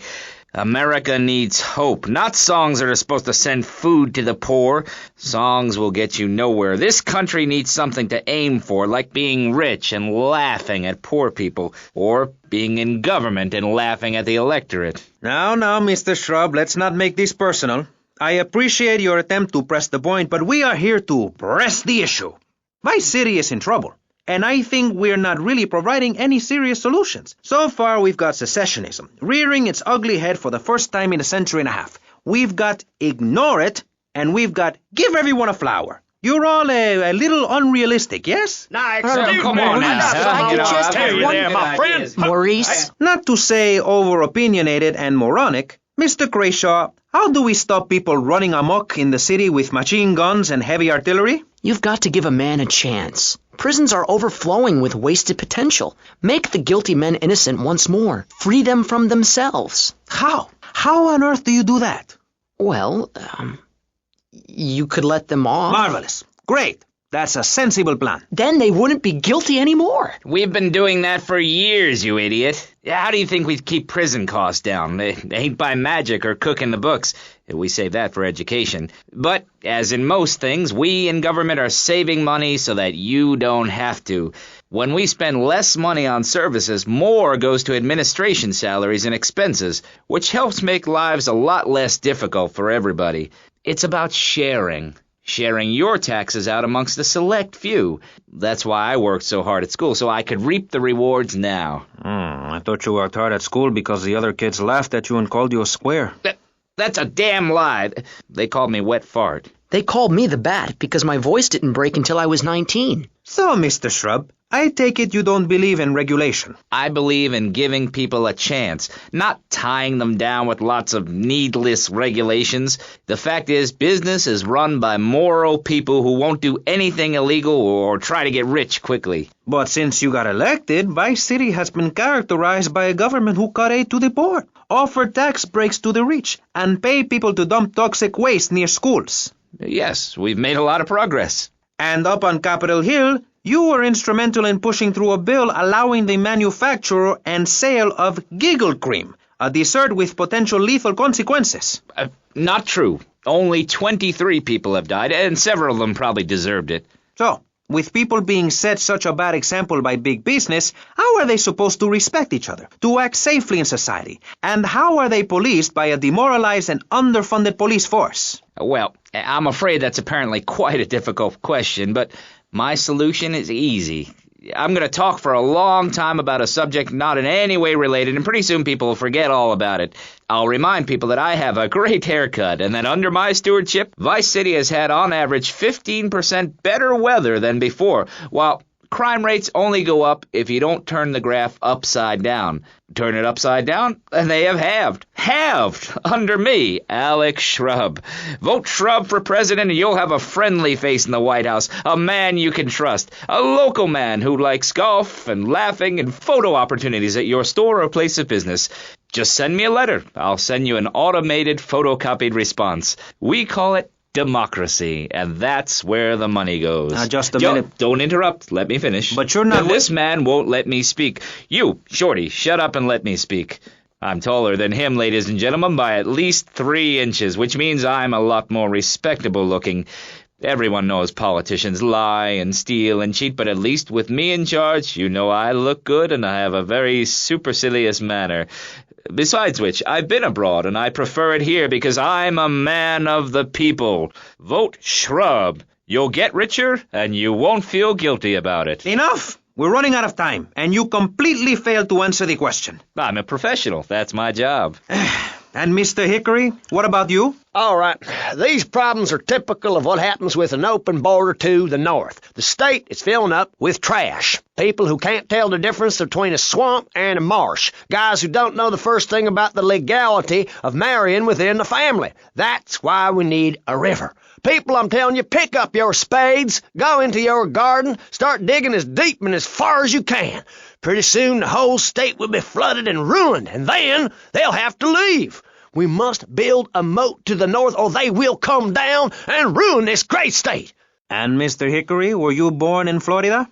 America needs hope, not songs that are supposed to send food to the poor. Songs will get you nowhere. This country needs something to aim for, like being rich and laughing at poor people, or being in government and laughing at the electorate. Now, Mr. Shrub, let's not make this personal. I appreciate your attempt to press the point, but we are here to press the issue. My city is in trouble. And I think we're not really providing any serious solutions. So far, we've got secessionism, rearing its ugly head for the first time in a century and a half. We've got ignore it, and we've got give everyone a flower. You're all a little unrealistic, yes? Come on now. my friend. Maurice? Not to say over-opinionated and moronic, Mr. Crashaw, how do we stop people running amok in the city with machine guns and heavy artillery? You've got to give a man a chance. Prisons are overflowing with wasted potential. Make the guilty men innocent once more. Free them from themselves. How? How on earth do you do that? Well, you could let them off. Marvelous. Great. That's a sensible plan. Then they wouldn't be guilty anymore. We've been doing that for years, you idiot. How do you think we keep prison costs down? They ain't by magic or cooking the books. We save that for education. But, as in most things, we in government are saving money so that you don't have to. When we spend less money on services, more goes to administration salaries and expenses, which helps make lives a lot less difficult for everybody. It's about sharing your taxes out amongst a select few. That's why I worked so hard at school, so I could reap the rewards now. I thought you worked hard at school because the other kids laughed at you and called you a square. That's a damn lie. They called me wet fart. They called me the Bat because my voice didn't break until I was 19. So, Mr. Shrub, I take it you don't believe in regulation. I believe in giving people a chance, not tying them down with lots of needless regulations. The fact is, business is run by moral people who won't do anything illegal or try to get rich quickly. But since you got elected, Vice City has been characterized by a government who cut aid to the poor, offer tax breaks to the rich, and pay people to dump toxic waste near schools. Yes, we've made a lot of progress. And up on Capitol Hill, you were instrumental in pushing through a bill allowing the manufacture and sale of giggle cream, a dessert with potential lethal consequences. Not true. Only 23 people have died, and several of them probably deserved it. So, with people being set such a bad example by big business, how are they supposed to respect each other, to act safely in society? And how are they policed by a demoralized and underfunded police force? Well, I'm afraid that's apparently quite a difficult question, but my solution is easy. I'm going to talk for a long time about a subject not in any way related, and pretty soon people will forget all about it. I'll remind people that I have a great haircut, and that under my stewardship, Vice City has had on average 15% better weather than before, while crime rates only go up if you don't turn the graph upside down. Turn it upside down, and they have halved. Halved! Under me, Alex Shrub. Vote Shrub for president, and you'll have a friendly face in the White House. A man you can trust. A local man who likes golf and laughing and photo opportunities at your store or place of business. Just send me a letter. I'll send you an automated photocopied response. We call it democracy, and that's where the money goes. Just a minute. Don't interrupt. Let me finish. But you're not... This man won't let me speak. You, Shorty, shut up and let me speak. I'm taller than him, ladies and gentlemen, by at least 3 inches, which means I'm a lot more respectable looking. Everyone knows politicians lie and steal and cheat, but at least with me in charge, you know I look good and I have a very supercilious manner. Besides which, I've been abroad and I prefer it here because I'm a man of the people. Vote shrub. You'll get richer and you won't feel guilty about it. Enough! We're running out of time, and you completely failed to answer the question. I'm a professional. That's my job. And Mr. Hickory, what about you? All right, these problems are typical of what happens with an open border to the north. The state is filling up with trash. People who can't tell the difference between a swamp and a marsh. Guys who don't know the first thing about the legality of marrying within the family. That's why we need a river. People, I'm telling you, pick up your spades, go into your garden, start digging as deep and as far as you can. Pretty soon the whole state will be flooded and ruined, and then they'll have to leave. We must build a moat to the north or they will come down and ruin this great state. And Mr. Hickory, were you born in Florida?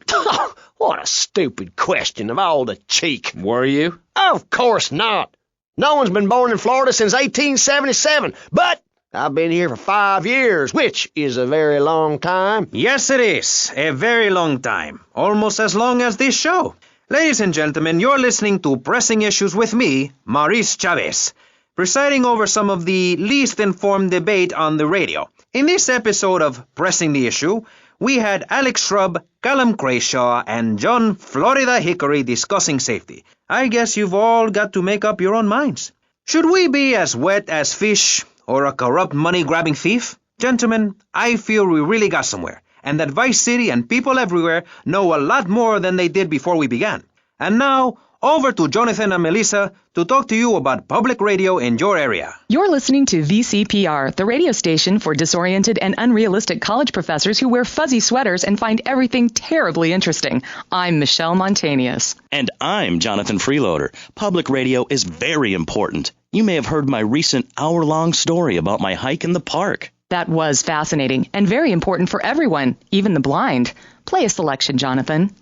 What a stupid question of all the cheek. Were you? Of course not. No one's been born in Florida since 1877, but I've been here for 5 years, which is a very long time. Yes, it is. A very long time. Almost as long as this show. Ladies and gentlemen, you're listening to Pressing Issues with me, Maurice Chavez, presiding over some of the least informed debate on the radio. In this episode of Pressing the Issue, we had Alex Shrub, Callum Crayshaw, and John Florida Hickory discussing safety. I guess you've all got to make up your own minds. Should we be as wet as fish or a corrupt money-grabbing thief? Gentlemen, I feel we really got somewhere, and that Vice City and people everywhere know a lot more than they did before we began. And now, over to Jonathan and Melissa to talk to you about public radio in your area. You're listening to VCPR, the radio station for disoriented and unrealistic college professors who wear fuzzy sweaters and find everything terribly interesting. I'm Michelle Montanius. And I'm Jonathan Freeloader. Public radio is very important. You may have heard my recent hour-long story about my hike in the park. That was fascinating and very important for everyone, even the blind. Play a selection, Jonathan.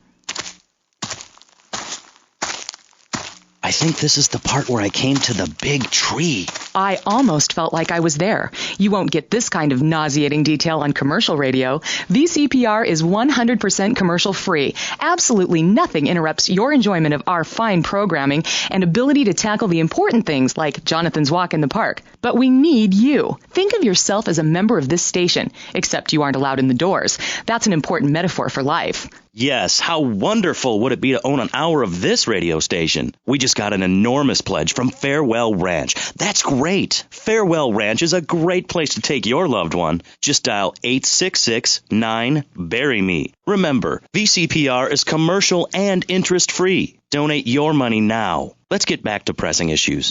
I think this is the part where I came to the big tree. I almost felt like I was there. You won't get this kind of nauseating detail on commercial radio. VCPR is 100% commercial free. Absolutely nothing interrupts your enjoyment of our fine programming and ability to tackle the important things like Jonathan's walk in the park. But we need you. Think of yourself as a member of this station, except you aren't allowed in the doors. That's an important metaphor for life. Yes, how wonderful would it be to own an hour of this radio station? We just got an enormous pledge from Farewell Ranch. That's great. Farewell Ranch is a great place to take your loved one. Just dial 866-9-BURY-ME. Remember, VCPR is commercial and interest-free. Donate your money now. Let's get back to pressing issues.